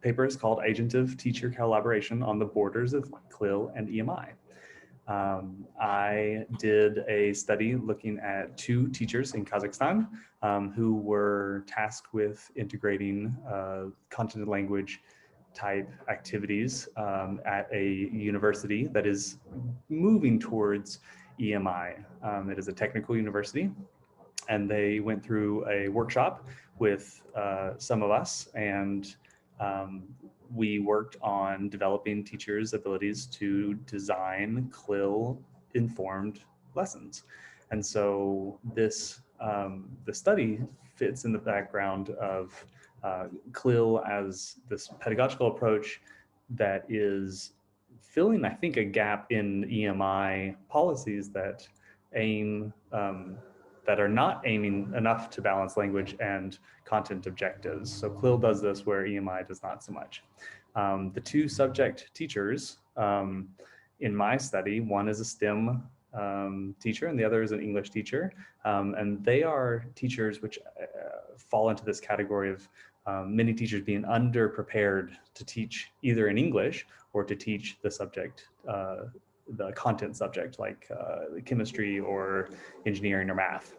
paper is called Agentive Teacher Collaboration on the Borders of CLIL and EMI. I did a study looking at 2 teachers in Kazakhstan who were tasked with integrating content and language type activities at a university that is moving towards EMI. It is a technical university, and they went through a workshop with some of us, and we worked on developing teachers' abilities to design CLIL informed lessons. And so this the study fits in the background of CLIL as this pedagogical approach that is filling, I think, a gap in EMI policies that aim that are not aiming enough to balance language and content objectives. So CLIL does this where EMI does not so much. The 2 subject teachers in my study, one is a STEM teacher and the other is an English teacher. And they are teachers which fall into this category of many teachers being underprepared to teach either in English or to teach the subject, the content subject like chemistry or engineering or math.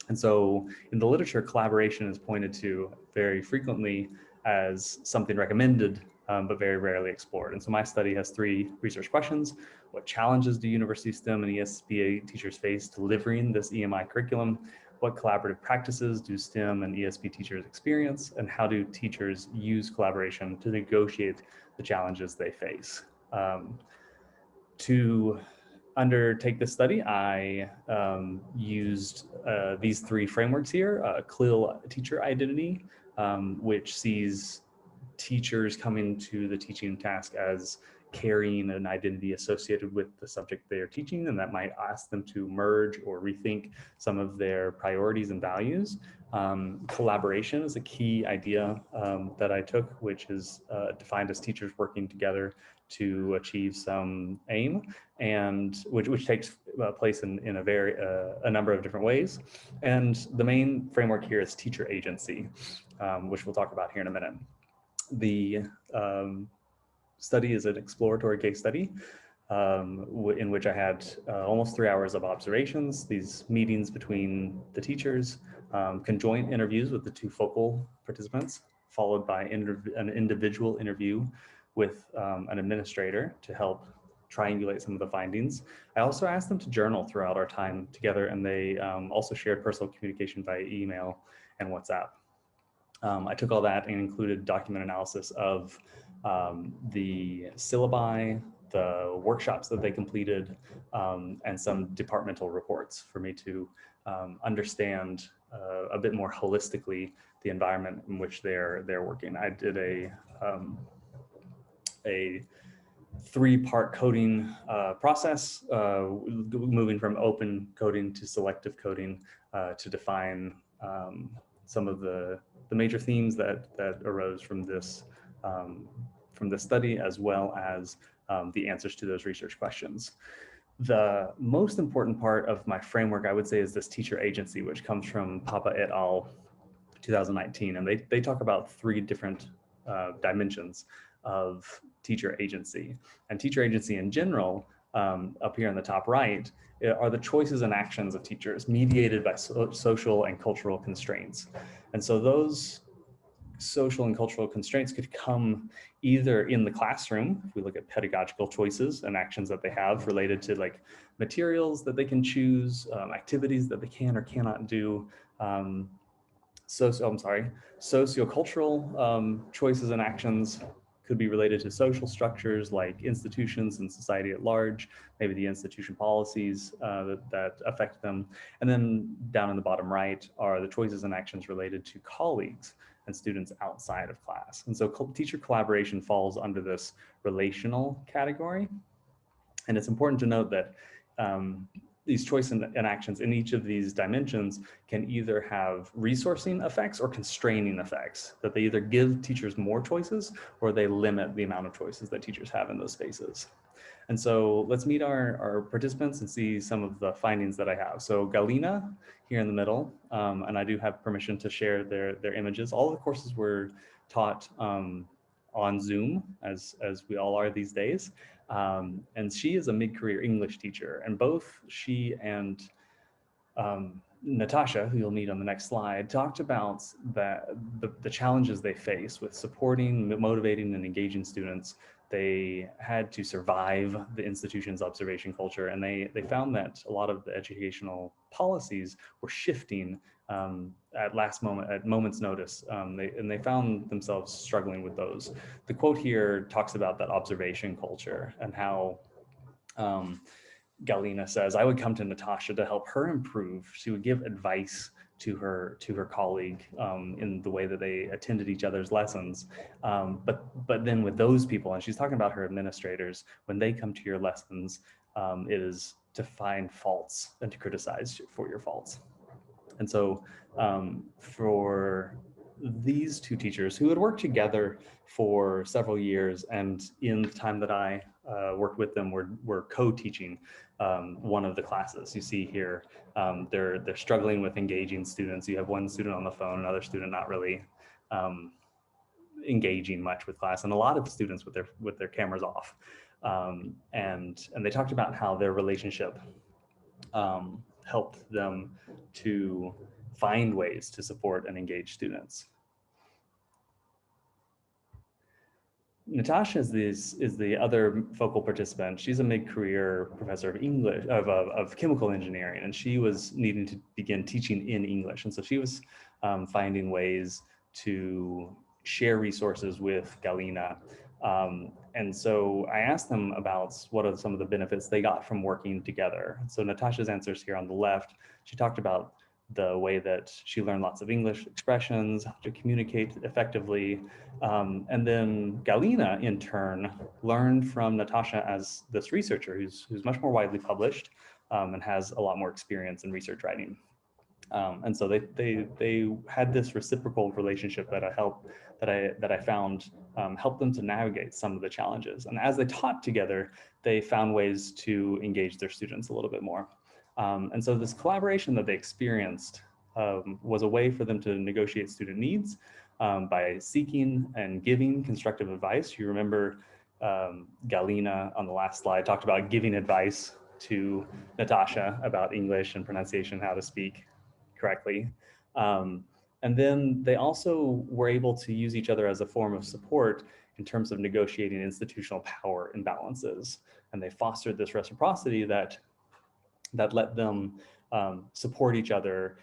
And so in the literature, collaboration is pointed to very frequently as something recommended, but very rarely explored. And so my study has 3 research questions. What challenges do university STEM and ESPA teachers face delivering this EMI curriculum? What collaborative practices do STEM and ESP teachers experience? And how do teachers use collaboration to negotiate the challenges they face? To undertake this study, I used these 3 frameworks here, CLIL teacher identity, which sees teachers coming to the teaching task as carrying an identity associated with the subject they are teaching, and that might ask them to merge or rethink some of their priorities and values. Collaboration is a key idea that I took, which is defined as teachers working together to achieve some aim, and which takes place in a number of different ways. And the main framework here is teacher agency, which we'll talk about here in a minute. The study is an exploratory case study in which I had almost 3 hours of observations, these meetings between the teachers, conjoint interviews with the 2 focal participants, followed by an individual interview with an administrator to help triangulate some of the findings. I also asked them to journal throughout our time together, and they also shared personal communication via email and WhatsApp. I took all that and included document analysis of the syllabi, the workshops that they completed, and some departmental reports for me to understand a bit more holistically the environment in which they're working. I did a 3-part coding process, moving from open coding to selective coding to define some of the major themes that arose from this study, as well as the answers to those research questions. The most important part of my framework, I would say, is this teacher agency, which comes from Papa et al. 2019, and they talk about 3 different dimensions of teacher agency. And teacher agency in general, up here in the top right, are the choices and actions of teachers mediated by social and cultural constraints. And so those social and cultural constraints could come either in the classroom, if we look at pedagogical choices and actions that they have related to like materials that they can choose, activities that they can or cannot do, sociocultural choices and actions could be related to social structures like institutions and society at large, maybe the institution policies that affect them. And then down in the bottom right are the choices and actions related to colleagues and students outside of class. And so teacher collaboration falls under this relational category. And it's important to note that these choices and actions in each of these dimensions can either have resourcing effects or constraining effects, that they either give teachers more choices or they limit the amount of choices that teachers have in those spaces. And so let's meet our participants and see some of the findings that I have. So Galina here in the middle, and I do have permission to share their images. All of the courses were taught on Zoom, as we all are these days. And she is a mid-career English teacher, and both she and Natasha, who you'll meet on the next slide, talked about the challenges they face with supporting, motivating, and engaging students. They had to survive the institution's observation culture, and they found that a lot of the educational policies were shifting at moment's notice. They found themselves struggling with those. The quote here talks about that observation culture and how Galina says, I would come to Natasha to help her improve. She would give advice to her colleague in the way that they attended each other's lessons. But then with those people, and she's talking about her administrators, when they come to your lessons, it is to find faults and to criticize for your faults. And so for these two teachers who had worked together for several years, and in the time that I worked with them, were co-teaching one of the classes. You see here, they're struggling with engaging students. You have one student on the phone, another student not really engaging much with class, and a lot of students with their cameras off. And they talked about how their relationship helped them to find ways to support and engage students. Natasha is the other focal participant. She's a mid-career professor of English, of chemical engineering, and she was needing to begin teaching in English. And so she was finding ways to share resources with Galina. And so I asked them about what are some of the benefits they got from working together. So Natasha's answers here on the left, she talked about the way that she learned lots of English expressions, how to communicate effectively. And then Galina, in turn, learned from Natasha as this researcher who's much more widely published and has a lot more experience in research writing. And so they had this reciprocal relationship that I found helped them to navigate some of the challenges. And as they taught together, they found ways to engage their students a little bit more. And so this collaboration that they experienced was a way for them to negotiate student needs by seeking and giving constructive advice. You remember Galina on the last slide talked about giving advice to Natasha about English and pronunciation, how to speak correctly. And then they also were able to use each other as a form of support in terms of negotiating institutional power imbalances. And they fostered this reciprocity that let them support each other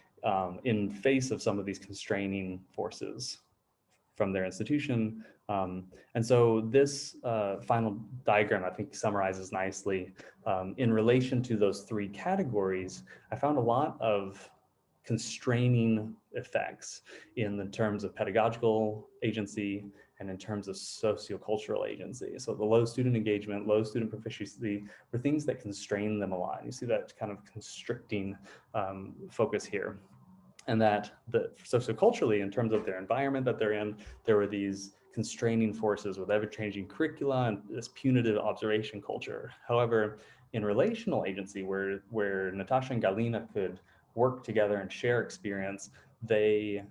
in face of some of these constraining forces from their institution. And so this final diagram, I think, summarizes nicely. In relation to those three categories, I found a lot of constraining effects in the terms of pedagogical agency and in terms of sociocultural agency. So the low student engagement, low student proficiency were things that constrain them a lot. You see that kind of constricting focus here. And that socioculturally, in terms of their environment that they're in, there were these constraining forces with ever-changing curricula and this punitive observation culture. However, in relational agency, where Natasha and Galina could work together and share experience, they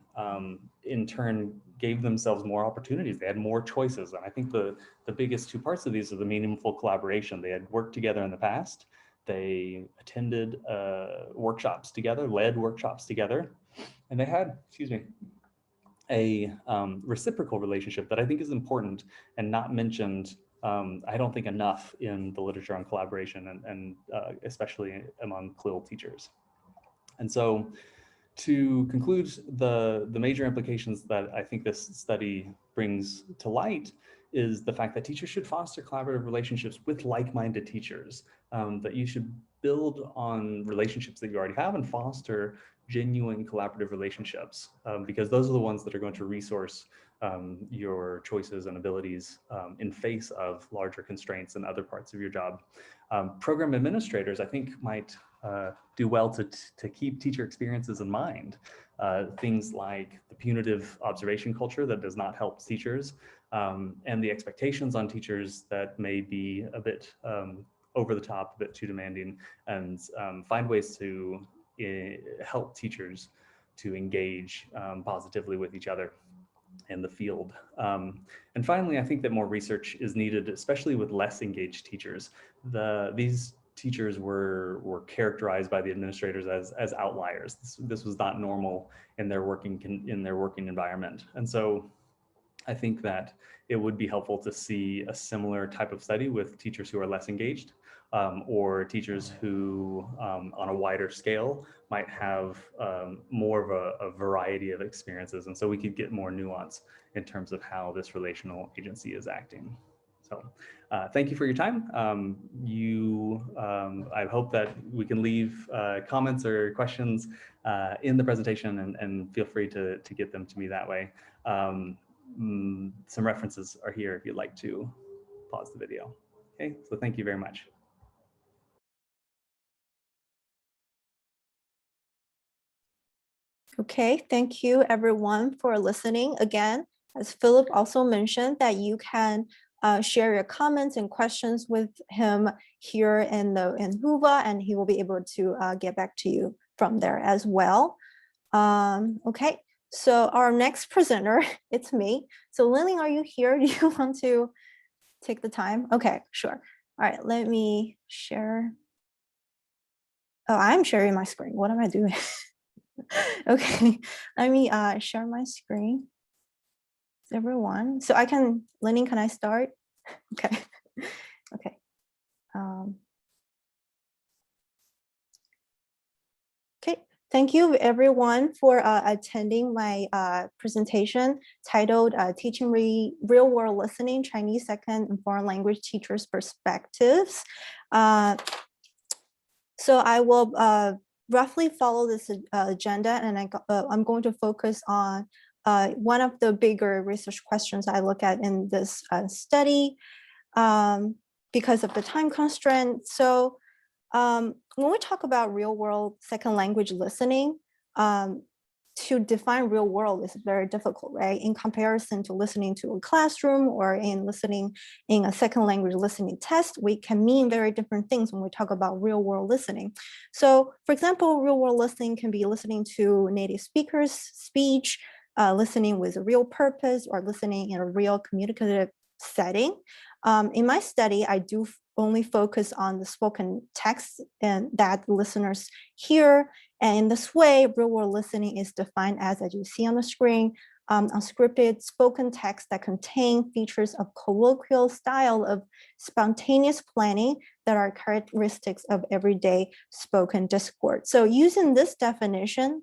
in turn gave themselves more opportunities. They had more choices. And I think the biggest two parts of these are the meaningful collaboration. They had worked together in the past. They attended workshops together, led workshops together, and they had, a reciprocal relationship that I think is important and not mentioned, I don't think, enough in the literature on collaboration and especially among CLIL teachers. And so to conclude, the major implications that I think this study brings to light is the fact that teachers should foster collaborative relationships with like-minded teachers, that you should build on relationships that you already have and foster genuine collaborative relationships, because those are the ones that are going to resource your choices and abilities in face of larger constraints in other parts of your job. Program administrators, I think, might do well to keep teacher experiences in mind. Things like the punitive observation culture that does not help teachers, and the expectations on teachers that may be a bit over the top, a bit too demanding, and find ways to help teachers to engage positively with each other. in the field. And finally, I think that more research is needed, especially with less engaged teachers. These teachers were characterized by the administrators as outliers. This was not normal in their working environment. And so I think that it would be helpful to see a similar type of study with teachers who are less engaged, or teachers who, on a wider scale, might have more of a variety of experiences. And so we could get more nuance in terms of how this relational agency is acting. So thank you for your time. I hope that we can leave comments or questions in the presentation, and feel free to get them to me that way. Some references are here if you'd like to pause the video. Okay, so thank you very much. Okay, thank you everyone for listening. Again, as Philip also mentioned, that you can share your comments and questions with him here in Whova, and he will be able to get back to you from there as well. Okay, so our next presenter, it's me. So Lily, are you here? Do you want to take the time? Okay, sure. All right, let me share. Oh, I'm sharing my screen. What am I doing? Okay, let me share my screen. Everyone, so I can, Lenny, can I start? Okay, okay. Okay, thank you everyone for attending my presentation titled Teaching Real World Listening, Chinese Second and Foreign Language Teachers' Perspectives. So I will roughly follow this agenda, and I'm going to focus on one of the bigger research questions I look at in this study because of the time constraint. So when we talk about real world second language listening, to define real world is very difficult, right? In comparison to listening to a classroom or in listening in a second language listening test, we can mean very different things when we talk about real world listening. So for example, real world listening can be listening to native speakers' speech, listening with a real purpose, or listening in a real communicative setting. In my study, I do only focus on the spoken text and that listeners hear. And in this way, real world listening is defined as you see on the screen, unscripted spoken text that contain features of colloquial style of spontaneous planning that are characteristics of everyday spoken discourse. So using this definition,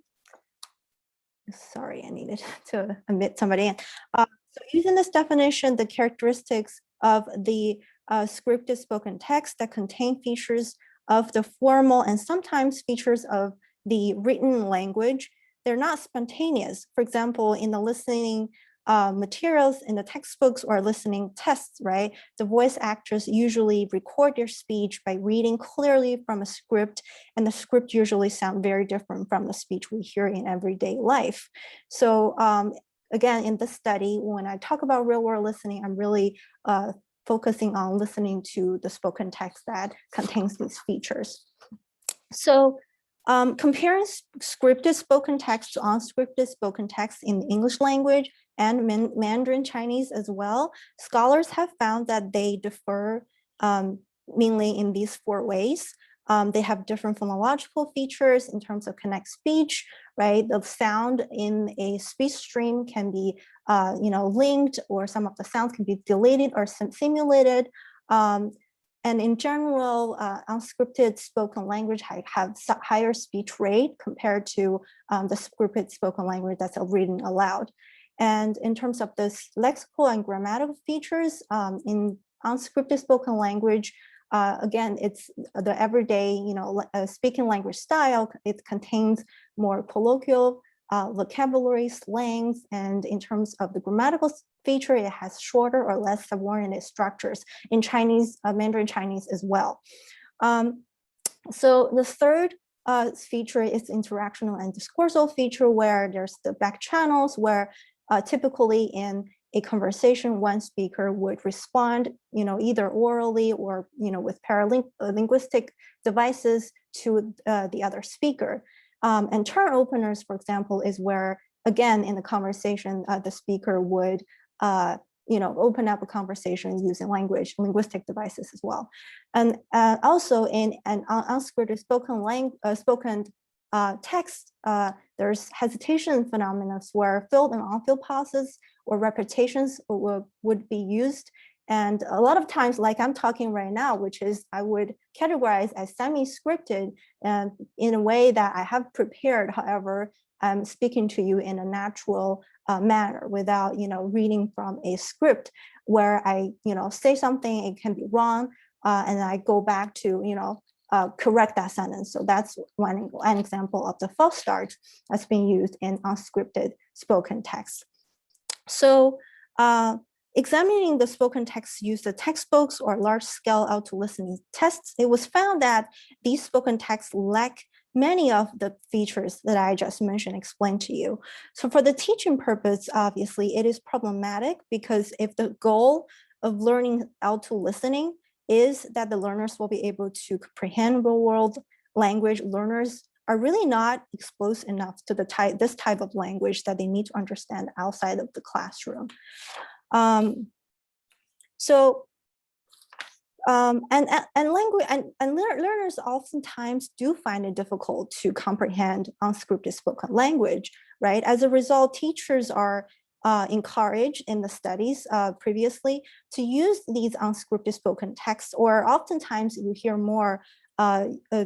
sorry, I needed to admit somebody in. So using this definition, the characteristics of the scripted spoken text that contain features of the formal and sometimes features of the written language, they're not spontaneous. For example, in the listening materials in the textbooks or listening tests, right? The voice actors usually record their speech by reading clearly from a script, and the script usually sound very different from the speech we hear in everyday life. So again, in this study, when I talk about real world listening, I'm really focusing on listening to the spoken text that contains these features. So comparing scripted spoken text to unscripted spoken text in the English language and Mandarin Chinese as well, scholars have found that they differ mainly in these 4 ways. They have different phonological features in terms of connect speech, right? The sound in a speech stream can be linked, or some of the sounds can be deleted or simulated. And in general, unscripted spoken language have higher speech rate compared to the scripted spoken language that's written aloud. And in terms of the lexical and grammatical features, in unscripted spoken language, again, it's the everyday, speaking language style. It contains more colloquial vocabulary, slangs, and in terms of the grammatical feature, it has shorter or less subordinate structures in Chinese, Mandarin Chinese as well. So the third feature is interactional and discursive feature, where there's the back channels, where typically in a conversation, one speaker would respond, either orally or, with paralinguistic devices to the other speaker. And turn openers, for example, is where again, in the conversation, the speaker would open up a conversation using linguistic devices as well. And also in an unscripted spoken text, there's hesitation phenomena where filled and unfilled pauses or repetitions would be used. And a lot of times, like I'm talking right now, which is I would categorize as semi-scripted and in a way that I have prepared. However, I'm speaking to you in a natural manner without, reading from a script where I, say something, it can be wrong, and I go back to, correct that sentence. So that's an example of the false start that's being used in unscripted spoken text. So examining the spoken text used the textbooks or large-scale auto-listening tests, it was found that these spoken texts lack many of the features that I just mentioned, explained to you. So for the teaching purpose, obviously, it is problematic because if the goal of learning auto-listening is that the learners will be able to comprehend real-world language, learners are really not exposed enough to this type of language that they need to understand outside of the classroom. Learners oftentimes do find it difficult to comprehend unscripted spoken language, right? As a result, teachers are encouraged in the studies previously to use these unscripted spoken texts, or oftentimes you hear more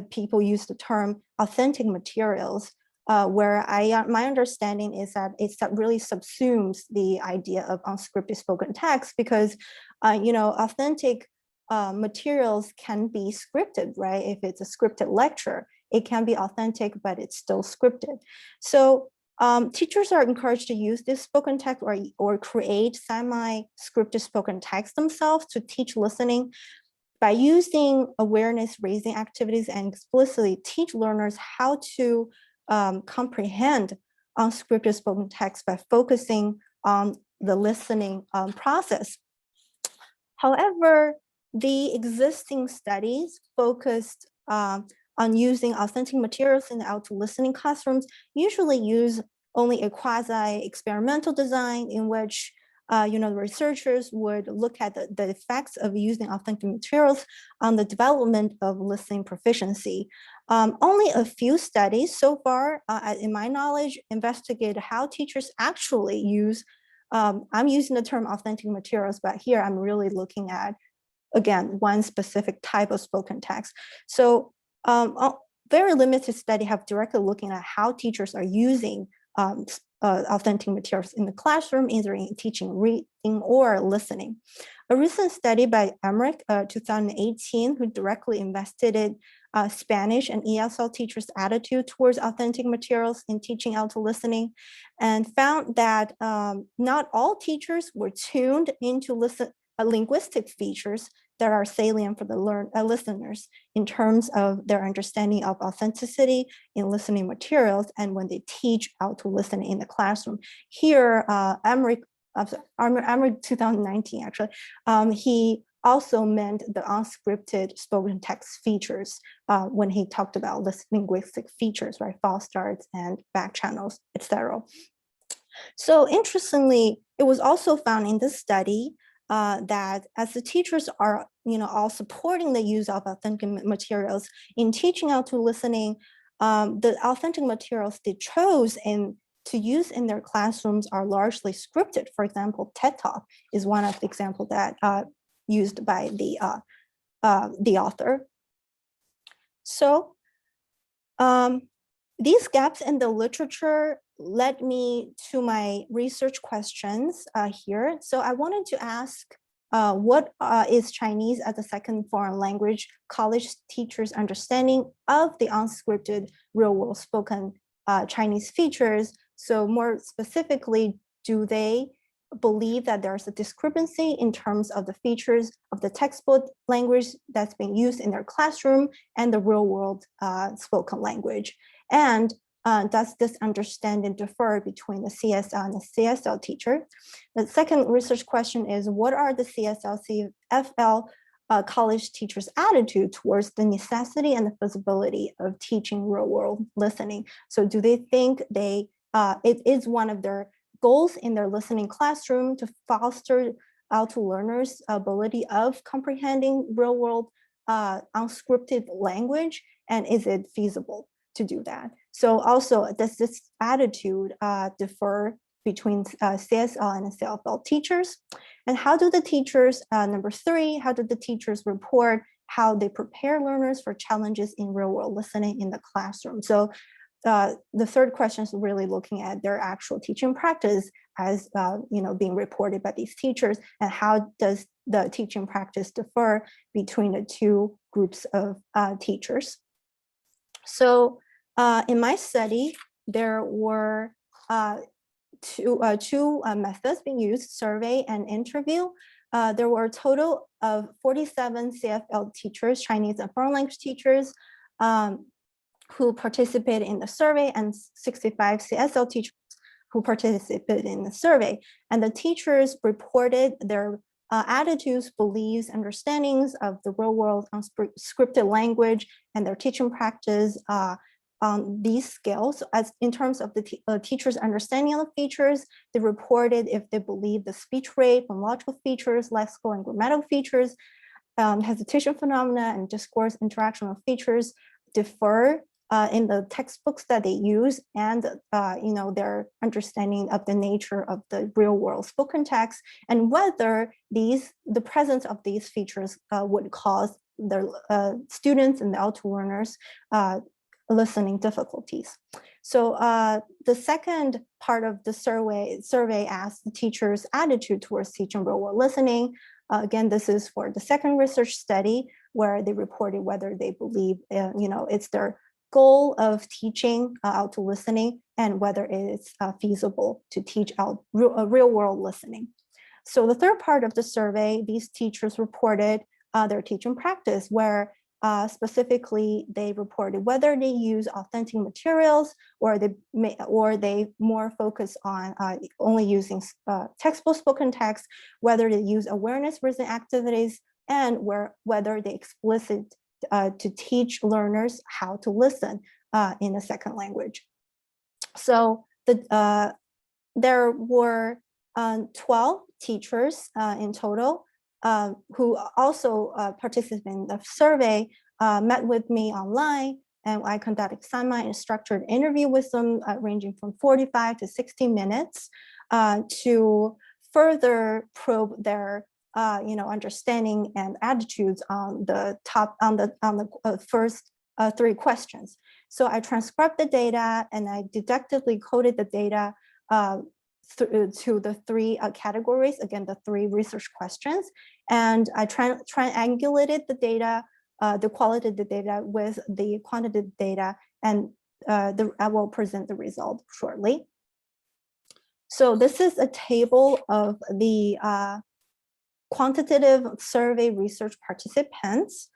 people use the term authentic materials, where my understanding is that it really subsumes the idea of unscripted spoken text because, authentic materials can be scripted, right? If it's a scripted lecture, it can be authentic, but it's still scripted. So teachers are encouraged to use this spoken text or create semi-scripted spoken text themselves to teach listening by using awareness raising activities and explicitly teach learners how to comprehend unscripted spoken text by focusing on the listening process. However, the existing studies focused on using authentic materials in the auto-listening classrooms usually use only a quasi-experimental design in which the researchers would look at the effects of using authentic materials on the development of listening proficiency. Only a few studies so far, in my knowledge, investigate how teachers actually use, I'm using the term authentic materials, but here I'm really looking at, again, one specific type of spoken text. So very limited study have directly looking at how teachers are using authentic materials in the classroom, either in teaching, reading, or listening. A recent study by Emmerich, 2018, who directly investigated Spanish and ESL teachers' attitude towards authentic materials in teaching auto-listening, and found that not all teachers were tuned into linguistic features that are salient for the listeners in terms of their understanding of authenticity in listening materials and when they teach auto-listen in the classroom. Here, Emmerich 2019 actually, he also meant the unscripted spoken text features when he talked about linguistic features, right? False starts and back channels, etc. So interestingly, it was also found in this study that as the teachers are, all supporting the use of authentic materials in teaching auto-listening, the authentic materials they chose to use in their classrooms are largely scripted. For example, TED Talk is one of the examples that used by the author. So these gaps in the literature led me to my research questions here. So I wanted to ask, what is Chinese as a second foreign language college teachers' understanding of the unscripted real-world spoken Chinese features? So more specifically, do they believe that there's a discrepancy in terms of the features of the textbook language that's being used in their classroom and the real-world spoken language? And does this understanding differ between the CSL and the CSL teacher? The second research question is, what are the CSL, CFL college teachers' attitude towards the necessity and the feasibility of teaching real-world listening? So do they think they it is one of their goals in their listening classroom to foster Alto learners' ability of comprehending real world unscripted language, and is it feasible to do that? So also, does this attitude differ between CSL and CFL teachers? And how do the teachers, number 3, how do the teachers report how they prepare learners for challenges in real world listening in the classroom? So the third question is really looking at their actual teaching practice as being reported by these teachers, and how does the teaching practice differ between the two groups of teachers. So in my study, there were two methods being used: survey and interview. There were a total of 47 CFL teachers, Chinese and foreign language teachers, who participated in the survey, and 65 CSL teachers who participated in the survey. And the teachers reported their attitudes, beliefs, understandings of the real world unscripted language and their teaching practice on these scales. As in terms of the teachers' understanding of the features, they reported if they believe the speech rate, phonological features, lexical and grammatical features, hesitation phenomena, and discourse interactional features differ in the textbooks that they use, and their understanding of the nature of the real world spoken text, and whether the presence of these features would cause their students and the Alto learners listening difficulties. So the second part of the survey asked the teachers' attitude towards teaching real world listening. Again, this is for the second research study, where they reported whether they believe it's their goal of teaching Alto listening, and whether it's feasible to teach out real world listening. So the third part of the survey, these teachers reported their teaching practice, where specifically they reported whether they use authentic materials, or they more focus on only using textbook spoken text, whether they use awareness raising activities, and whether they explicit to teach learners how to listen in a second language. So there were 12 teachers in total who also participated in the survey, met with me online, and I conducted semi-structured interview with them ranging from 45 to 60 minutes to further probe their understanding and attitudes on the first 3 questions. So I transcribed the data, and I deductively coded the data to the 3 categories, again, the 3 research questions. And I triangulated the data, the qualitative data with the quantitative data, and I will present the result shortly. So this is a table of the quantitative survey research participants.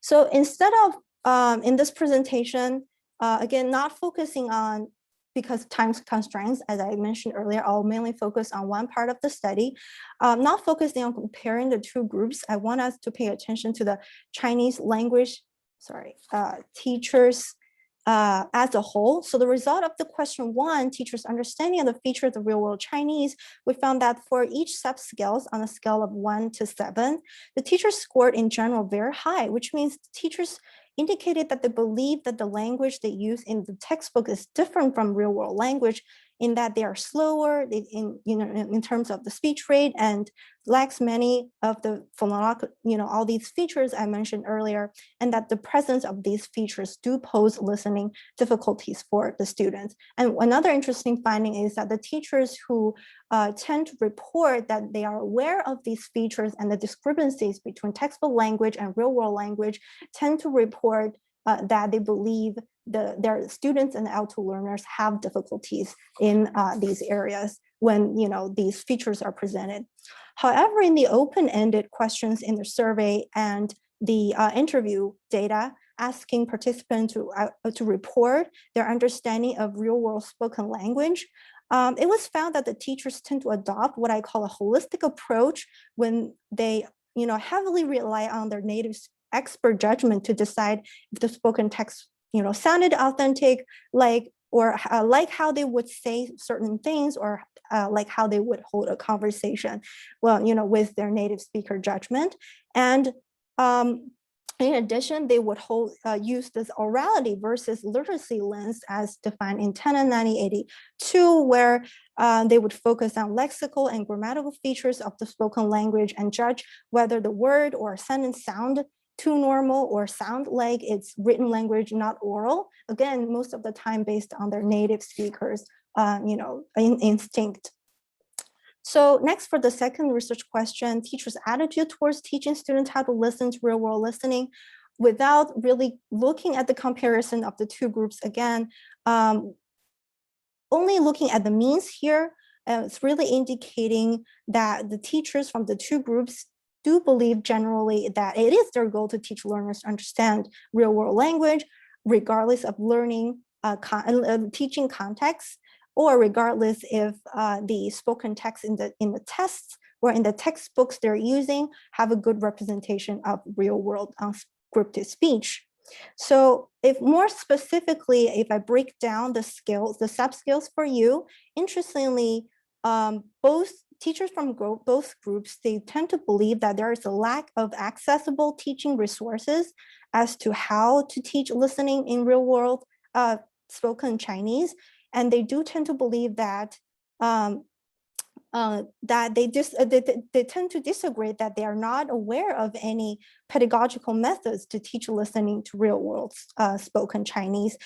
So instead of, in this presentation, again, not focusing on, because time constraints, as I mentioned earlier, I'll mainly focus on one part of the study. Not focusing on comparing the 2 groups, I want us to pay attention to the Chinese language, teachers as a whole. So the result of the question 1, teachers' understanding of the features of real world Chinese, we found that for each subscales on a scale of 1 to 7, the teachers scored in general very high, which means teachers indicated that they believe that the language they use in the textbook is different from real world language, in that they are slower in terms of the speech rate, and lacks many of the phonological, all these features I mentioned earlier, and that the presence of these features do pose listening difficulties for the students. And another interesting finding is that the teachers who tend to report that they are aware of these features and the discrepancies between textbook language and real world language tend to report that they believe their students and Alto learners have difficulties in these areas when these features are presented. However, in the open-ended questions in the survey and the interview data, asking participants to report their understanding of real-world spoken language, it was found that the teachers tend to adopt what I call a holistic approach when they heavily rely on their native expert judgment to decide if the spoken text sounded authentic, like how they would say certain things, or like how they would hold a conversation, well, with their native speaker judgment. And in addition, they would use this orality versus literacy lens as defined in Tenon 1982, where they would focus on lexical and grammatical features of the spoken language and judge whether the word or sentence sound too normal or sound like it's written language, not oral. Again, most of the time based on their native speakers, instinct. So next, for the second research question, teachers' attitude towards teaching students how to listen to real-world listening without really looking at the comparison of the two groups. Again, only looking at the means here, it's really indicating that the teachers from the two groups do believe generally that it is their goal to teach learners to understand real-world language, regardless of learning teaching context, or regardless if the spoken text in the tests or in the textbooks they're using have a good representation of real-world unscripted speech. So if more specifically, if I break down the skills, the sub-skills for you, interestingly, both teachers from both groups, they tend to believe that there is a lack of accessible teaching resources as to how to teach listening in real world spoken Chinese. And they do tend to believe that they tend to disagree that they are not aware of any pedagogical methods to teach listening to real world spoken Chinese.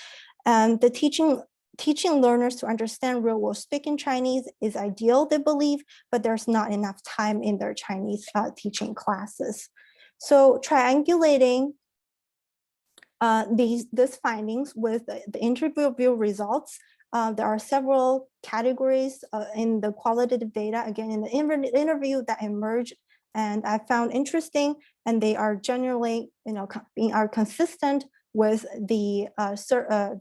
And the teaching learners to understand real world speaking Chinese is ideal, they believe, but there's not enough time in their Chinese teaching classes. So triangulating these findings with the interview results, there are several categories in the qualitative data, again, in the interview that emerged and I found interesting, and they are generally, are consistent with the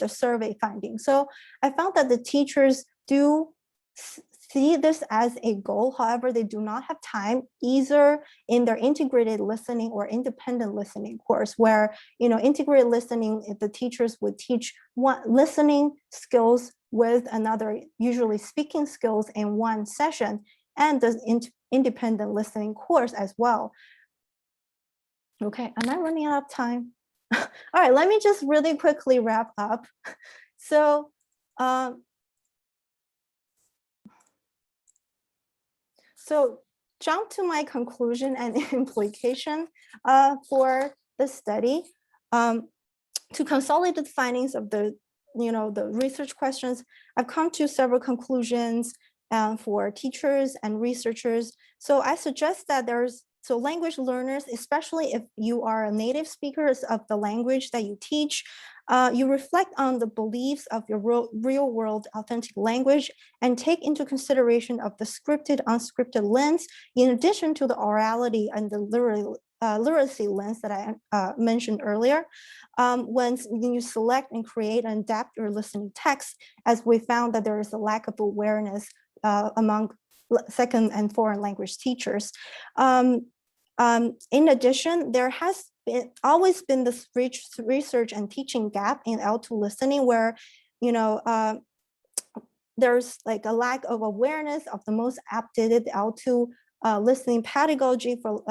survey findings. So I found that the teachers do see this as a goal. However, they do not have time either in their integrated listening or independent listening course, where integrated listening, if the teachers would teach one listening skills with another, usually speaking skills in one session, and the independent listening course as well. Okay, am I running out of time? All right, let me just really quickly wrap up. So jump to my conclusion and implication for the study. To consolidate the findings of the research questions, I've come to several conclusions for teachers and researchers. So I suggest that language learners, especially if you are a native speaker of the language that you teach, you reflect on the beliefs of your real world authentic language and take into consideration of the scripted, unscripted lens, in addition to the orality and the literacy lens that I mentioned earlier. When you select and create and adapt your listening text, as we found that there is a lack of awareness among second and foreign language teachers. In addition, there has always been this research and teaching gap in L2 listening, where there's like a lack of awareness of the most updated L2 listening pedagogy for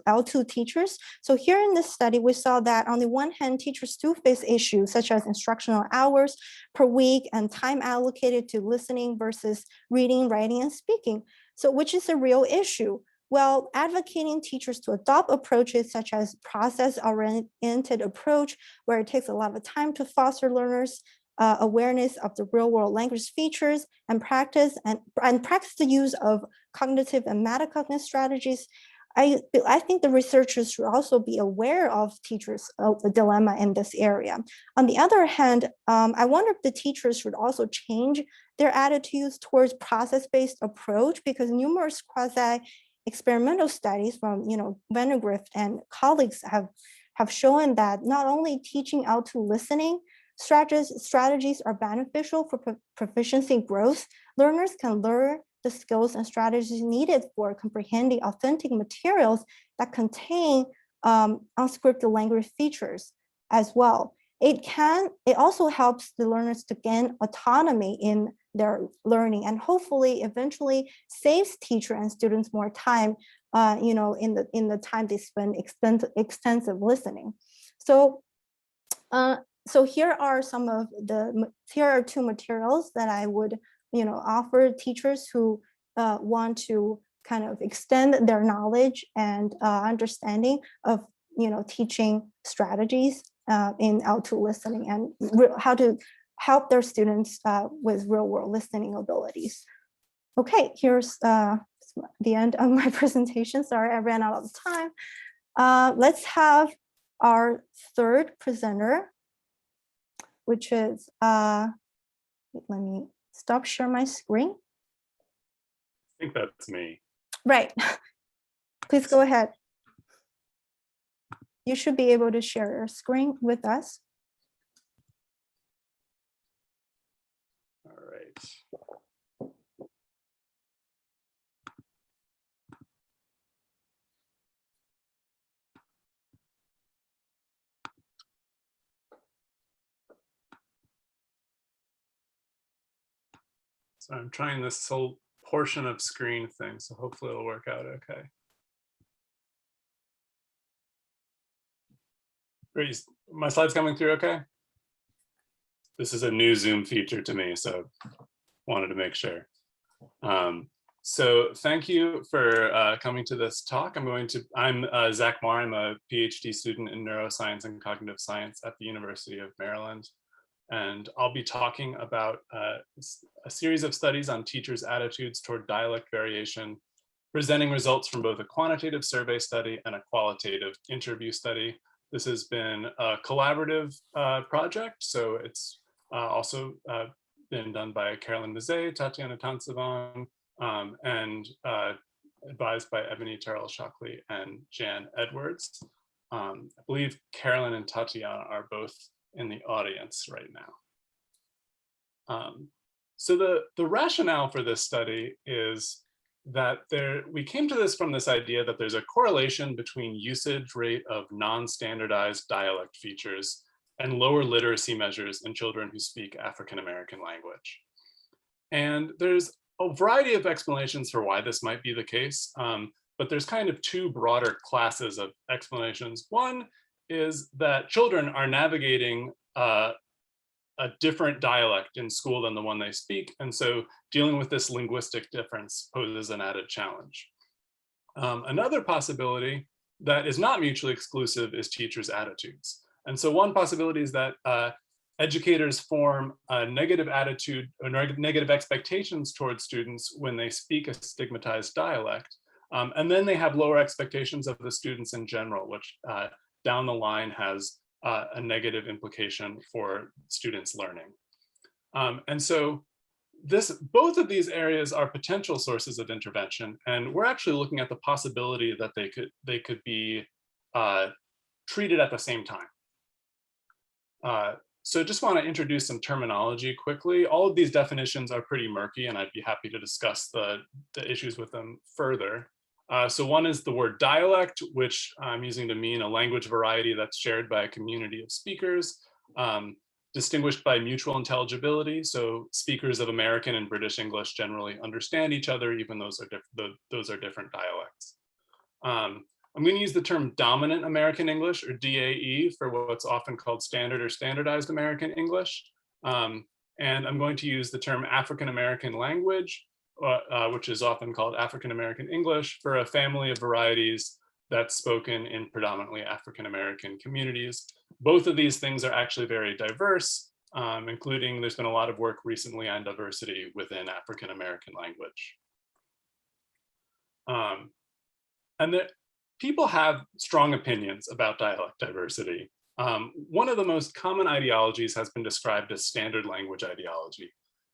L2 teachers. So here in this study, we saw that on the one hand, teachers do face issues such as instructional hours per week and time allocated to listening versus reading, writing, and speaking. So which is a real issue. Well, advocating teachers to adopt approaches such as process-oriented approach, where it takes a lot of time to foster learners' awareness of the real-world language features and practice the use of cognitive and metacognitive strategies. I think the researchers should also be aware of teachers' dilemma in this area. On the other hand, I wonder if the teachers should also change their attitudes towards process-based approach, because numerous quasi-experimental studies from Vandergrift and colleagues have shown that not only teaching L2 listening strategies are beneficial for proficiency growth, learners can learn the skills and strategies needed for comprehending authentic materials that contain unscripted language features as well. it also helps the learners to gain autonomy in their learning, and hopefully eventually saves teacher and students more time, in the time they spend extensive listening. So here are two materials that I would offer teachers who want to kind of extend their knowledge and understanding of teaching strategies in L2 listening, and how to help their students with real world listening abilities. Okay, here's the end of my presentation. Sorry, I ran out of time. Let's have our third presenter, which is, let me stop share my screen. I think that's me. Right. Please go ahead. You should be able to share your screen with us. All right. So I'm trying this whole portion of screen thing, so hopefully it'll work out okay. Great. My slides coming through okay? This is a new Zoom feature to me, so wanted to make sure. So thank you for coming to this talk. I'm Zach Marr. I'm a PhD student in neuroscience and cognitive science at the University of Maryland. And I'll be talking about a series of studies on teachers' attitudes toward dialect variation, presenting results from both a quantitative survey study and a qualitative interview study. This has been a collaborative project, so it's also been done by Carolyn Mazet, Tatiana Tansavan, and advised by Ebony Terrell-Shockley and Jan Edwards. I believe Carolyn and Tatiana are both in the audience right now. So the rationale for this study is that we came to this from this idea that there's a correlation between usage rate of non-standardized dialect features and lower literacy measures in children who speak African American language. And there's a variety of explanations for why this might be the case, but there's kind of two broader classes of explanations. One is that children are navigating a different dialect in school than the one they speak, and so dealing with this linguistic difference poses an added challenge. Another possibility that is not mutually exclusive is teachers' attitudes. And so one possibility is that educators form a negative attitude or negative expectations towards students when they speak a stigmatized dialect, and then they have lower expectations of the students in general, which down the line has a negative implication for students' learning. And so both of these areas are potential sources of intervention, and we're actually looking at the possibility that they could be treated at the same time. So just want to introduce some terminology quickly. All of these definitions are pretty murky, and I'd be happy to discuss the issues with them further. So one is the word dialect, which I'm using to mean a language variety that's shared by a community of speakers, distinguished by mutual intelligibility. So speakers of American and British English generally understand each other, even those are different dialects. I'm going to use the term dominant American English, or DAE, for what's often called standard or standardized American English. And I'm going to use the term African American language, which is often called African American English, for a family of varieties that's spoken in predominantly African American communities. Both of these things are actually very diverse, including there's been a lot of work recently on diversity within African American language. And people have strong opinions about dialect diversity. One of the most common ideologies has been described as standard language ideology.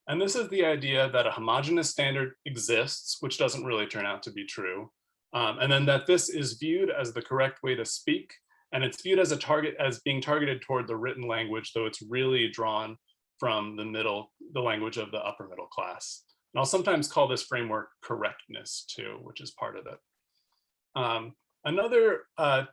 And this is the idea that a homogeneous standard exists, which doesn't really turn out to be true. And then that this is viewed as the correct way to speak. And it's viewed as being targeted toward the written language, though it's really drawn from the language of the upper middle class. And I'll sometimes call this framework correctness too, which is part of it. Another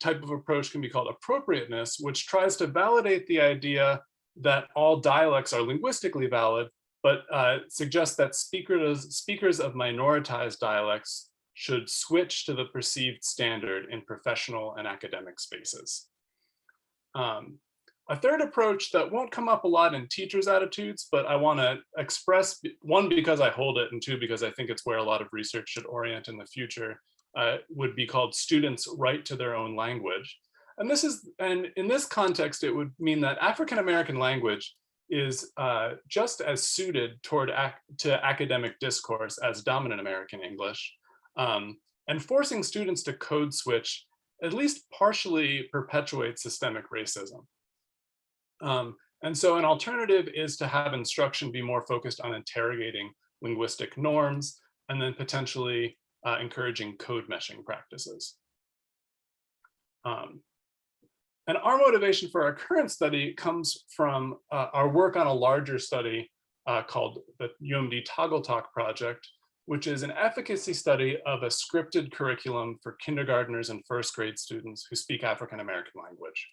type of approach can be called appropriateness, which tries to validate the idea that all dialects are linguistically valid, but suggests that speakers of minoritized dialects should switch to the perceived standard in professional and academic spaces. A third approach that won't come up a lot in teachers' attitudes, but I want to express, one, because I hold it, and two, because I think it's where a lot of research should orient in the future, would be called students' right to their own language. And in this context, it would mean that African-American language is just as suited to academic discourse as dominant American English. And forcing students to code switch at least partially perpetuates systemic racism. And so an alternative is to have instruction be more focused on interrogating linguistic norms and then potentially encouraging code meshing practices. And our motivation for our current study comes from our work on a larger study called the UMD Toggle Talk project, which is an efficacy study of a scripted curriculum for kindergartners and first grade students who speak African-American language.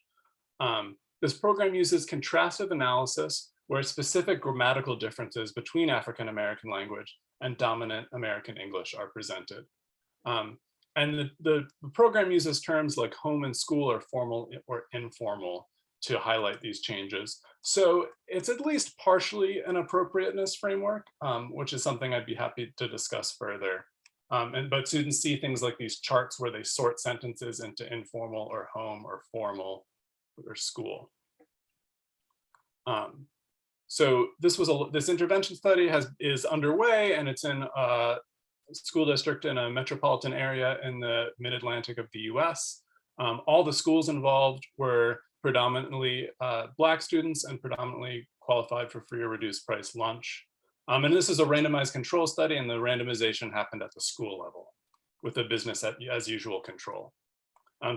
This program uses contrastive analysis where specific grammatical differences between African-American language and dominant American English are presented. And the program uses terms like home and school or formal or informal to highlight these changes. So it's at least partially an appropriateness framework, which is something I'd be happy to discuss further. But students see things like these charts where they sort sentences into informal or home or formal or school. So this intervention study is underway, and it's in a school district in a metropolitan area in the mid-Atlantic of the US. All the schools involved were predominantly Black students and predominantly qualified for free or reduced price lunch. And this is a randomized control study, and the randomization happened at the school level with a business as usual control.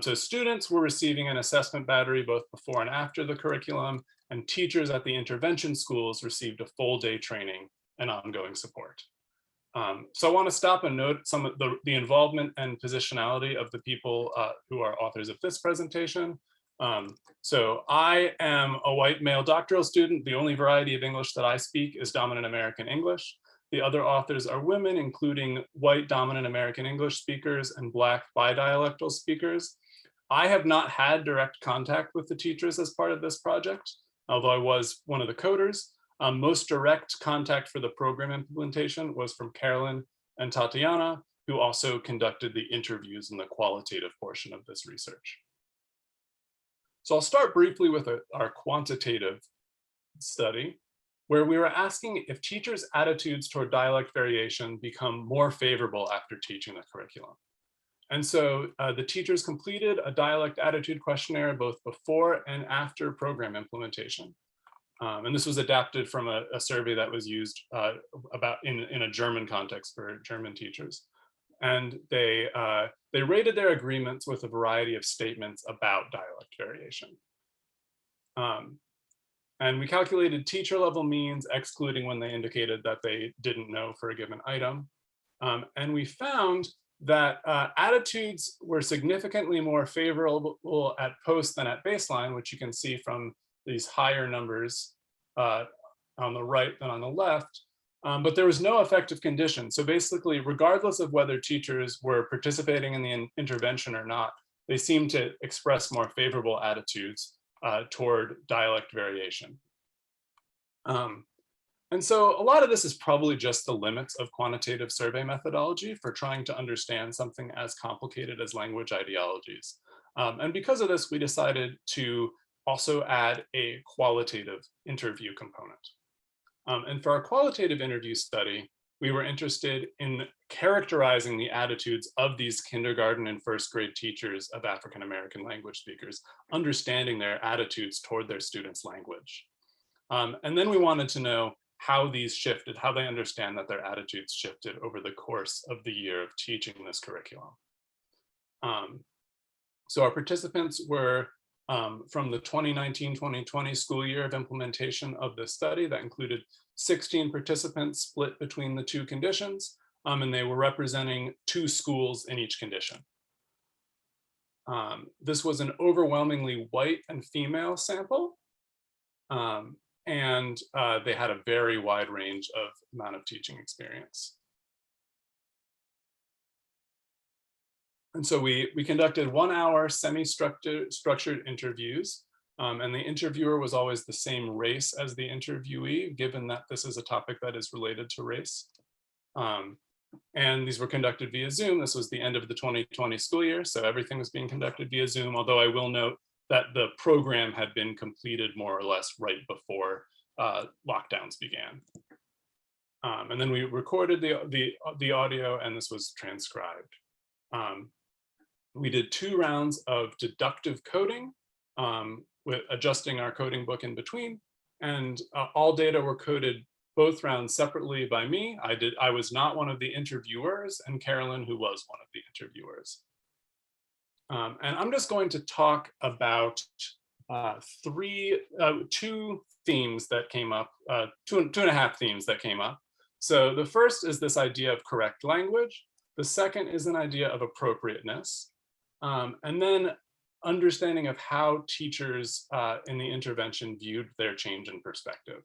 So students were receiving an assessment battery both before and after the curriculum, and teachers at the intervention schools received a full day training and ongoing support. So I want to stop and note some of the involvement and positionality of the people who are authors of this presentation. So I am a white male doctoral student. The only variety of English that I speak is dominant American English. The other authors are women, including white dominant American English speakers and Black bidialectal speakers. I have not had direct contact with the teachers as part of this project, although I was one of the coders. Most direct contact for the program implementation was from Carolyn and Tatiana, who also conducted the interviews in the qualitative portion of this research. So I'll start briefly with our quantitative study, where we were asking if teachers' attitudes toward dialect variation become more favorable after teaching the curriculum. And so the teachers completed a dialect attitude questionnaire both before and after program implementation. And this was adapted from a survey that was used in a German context for German teachers. And they rated their agreements with a variety of statements about dialect variation. And we calculated teacher level means, excluding when they indicated that they didn't know for a given item. And we found that attitudes were significantly more favorable at post than at baseline, which you can see from these higher numbers on the right than on the left. But there was no effective condition. So basically, regardless of whether teachers were participating in the intervention or not, they seemed to express more favorable attitudes toward dialect variation. And so a lot of this is probably just the limits of quantitative survey methodology for trying to understand something as complicated as language ideologies. And because of this, we decided to also add a qualitative interview component. And for our qualitative interview study, we were interested in characterizing the attitudes of these kindergarten and first grade teachers of African-American language speakers, understanding their attitudes toward their students' language. And then we wanted to know how these shifted, how they understand that their attitudes shifted over the course of the year of teaching this curriculum. So our participants were from the 2019-2020 school year of implementation of this study that included 16 participants split between the two conditions, and they were representing 2 schools in each condition. This was an overwhelmingly white and female sample. And they had a very wide range of amount of teaching experience. And so we conducted 1 hour semi-structured interviews, and the interviewer was always the same race as the interviewee, given that this is a topic that is related to race. And these were conducted via Zoom. This was the end of the 2020 school year, so everything was being conducted via Zoom, although I will note that the program had been completed more or less right before lockdowns began. And then we recorded the audio, and this was transcribed. We did 2 rounds of deductive coding, with adjusting our coding book in between, and all data were coded both rounds separately by me. I was not one of the interviewers, and Carolyn, who was one of the interviewers. And I'm just going to talk about 2 themes that came up, 2.5 themes that came up. So the first is this idea of correct language. The second is an idea of appropriateness. And then understanding of how teachers in the intervention viewed their change in perspective.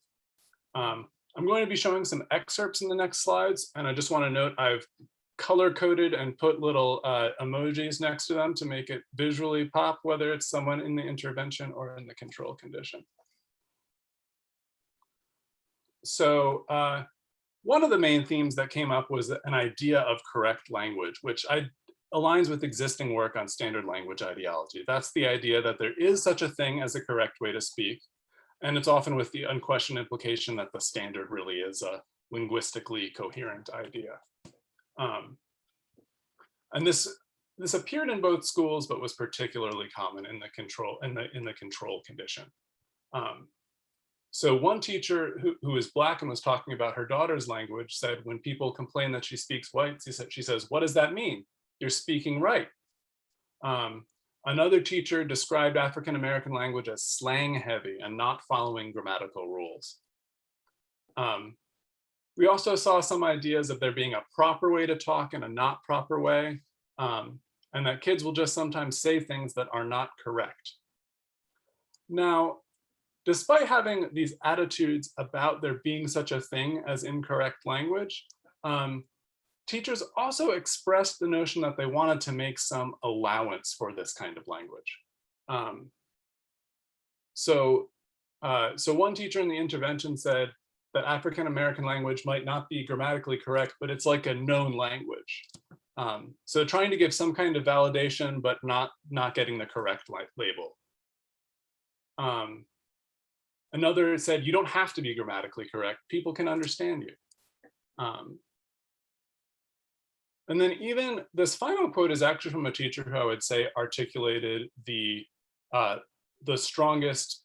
I'm going to be showing some excerpts in the next slides, and I just want to note I've color-coded and put little emojis next to them to make it visually pop, whether it's someone in the intervention or in the control condition. So one of the main themes that came up was an idea of correct language, which aligns with existing work on standard language ideology. That's the idea that there is such a thing as a correct way to speak. And it's often with the unquestioned implication that the standard really is a linguistically coherent idea. And this appeared in both schools, but was particularly common in the control condition. So one teacher who is Black and was talking about her daughter's language said, when people complain that she speaks white, she says, "What does that mean? You're speaking right." Another teacher described African-American language as slang heavy and not following grammatical rules. We also saw some ideas of there being a proper way to talk and a not proper way, and that kids will just sometimes say things that are not correct. Now, despite having these attitudes about there being such a thing as incorrect language, teachers also expressed the notion that they wanted to make some allowance for this kind of language. So one teacher in the intervention said that African-American language might not be grammatically correct, but it's like a known language. So trying to give some kind of validation, but not getting the correct label. Another said, you don't have to be grammatically correct. People can understand you. And then even this final quote is actually from a teacher who I would say articulated the strongest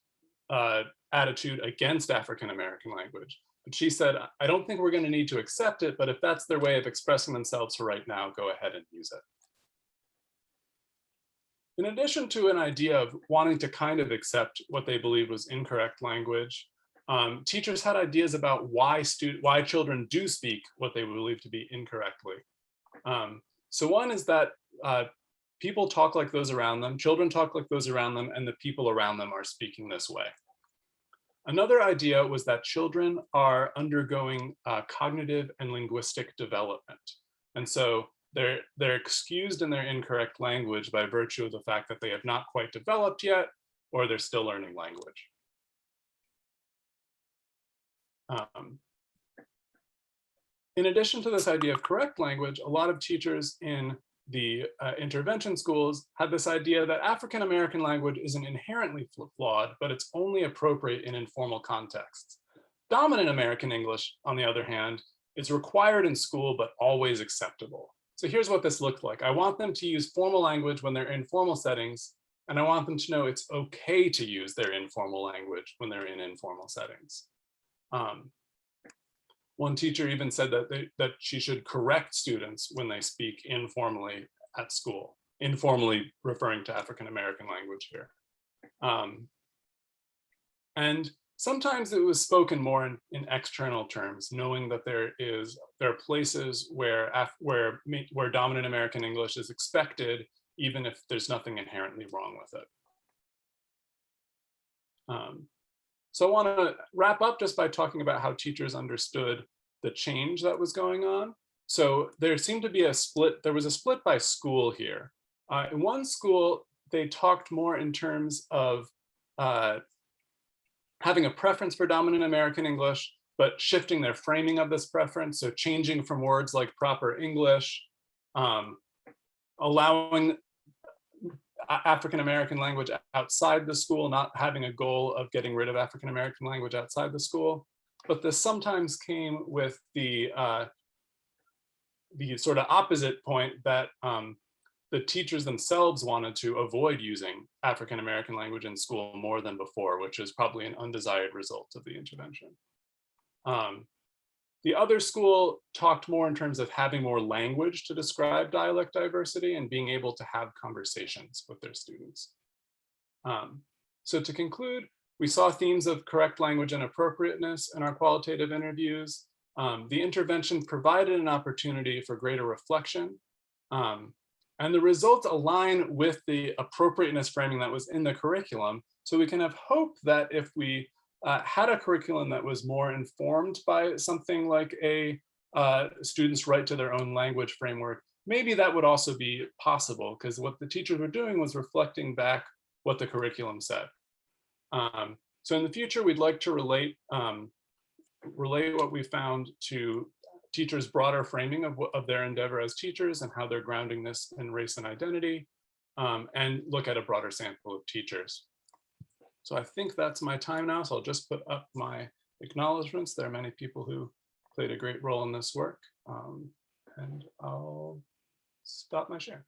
attitude against African-American language. But she said, I don't think we're going to need to accept it, but if that's their way of expressing themselves for right now, go ahead and use it. In addition to an idea of wanting to kind of accept what they believed was incorrect language, teachers had ideas about why children do speak what they believe to be incorrectly. So one is that people talk like those around them, children talk like those around them, and the people around them are speaking this way. Another idea was that children are undergoing cognitive and linguistic development. And so they're excused in their incorrect language by virtue of the fact that they have not quite developed yet, or they're still learning language. In addition to this idea of correct language, a lot of teachers in the intervention schools had this idea that African-American language isn't inherently flawed, but it's only appropriate in informal contexts. Dominant American English, on the other hand, is required in school, but always acceptable. So here's what this looked like. I want them to use formal language when they're in formal settings, and I want them to know it's okay to use their informal language when they're in informal settings. One teacher even said that she should correct students when they speak informally at school, informally referring to African-American language here. And sometimes it was spoken more in external terms, knowing that there are places where dominant American English is expected even if there's nothing inherently wrong with it. So I want to wrap up just by talking about how teachers understood the change that was going on. So there seemed to be a split. There was a split by school here. In one school, they talked more in terms of having a preference for dominant American English, but shifting their framing of this preference. So changing from words like proper English, allowing African American language outside the school, not having a goal of getting rid of African American language outside the school. But this sometimes came with the sort of opposite point that the teachers themselves wanted to avoid using African American language in school more than before, which is probably an undesired result of the intervention. The other school talked more in terms of having more language to describe dialect diversity and being able to have conversations with their students. So to conclude, we saw themes of correct language and appropriateness in our qualitative interviews. The intervention provided an opportunity for greater reflection. And the results align with the appropriateness framing that was in the curriculum. So we can have hope that if we had a curriculum that was more informed by something like a student's right to their own language framework, maybe that would also be possible, because what the teachers were doing was reflecting back what the curriculum said. So in the future, we'd like to relate what we found to teachers' broader framing of their endeavor as teachers and how they're grounding this in race and identity, and look at a broader sample of teachers. So I think that's my time now, so I'll just put up my acknowledgements. There are many people who played a great role in this work, and I'll stop my share.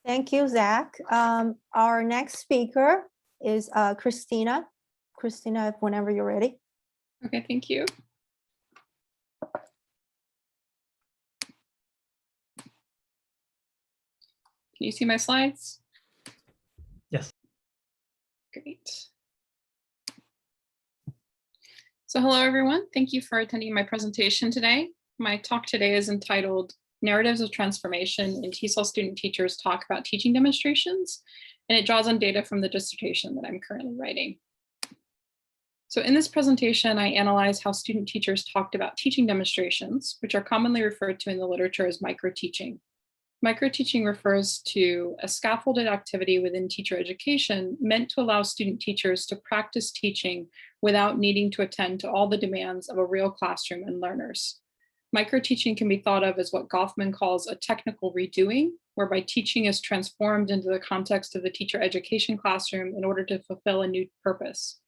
Thank you, Zach. Our next speaker is Christina. Christina, whenever you're ready. Okay, thank you. Can you see my slides? Yes. Great. So hello, everyone. Thank you for attending my presentation today. My talk today is entitled Narratives of Transformation in TESOL Student Teachers Talk About Teaching Demonstrations, and it draws on data from the dissertation that I'm currently writing. So in this presentation, I analyze how student teachers talked about teaching demonstrations, which are commonly referred to in the literature as micro-teaching. Micro-teaching refers to a scaffolded activity within teacher education meant to allow student teachers to practice teaching without needing to attend to all the demands of a real classroom and learners. Micro-teaching can be thought of as what Goffman calls a technical redoing, whereby teaching is transformed into the context of the teacher education classroom in order to fulfill a new purpose.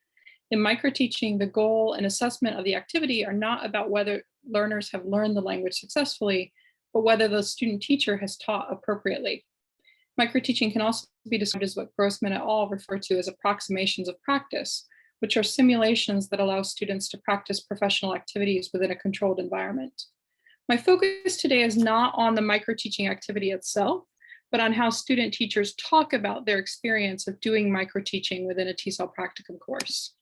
In micro-teaching, the goal and assessment of the activity are not about whether learners have learned the language successfully, but whether the student teacher has taught appropriately. Micro-teaching can also be described as what Grossman et al. Refer to as approximations of practice, which are simulations that allow students to practice professional activities within a controlled environment. My focus today is not on the micro-teaching activity itself, but on how student teachers talk about their experience of doing micro-teaching within a TESOL practicum course.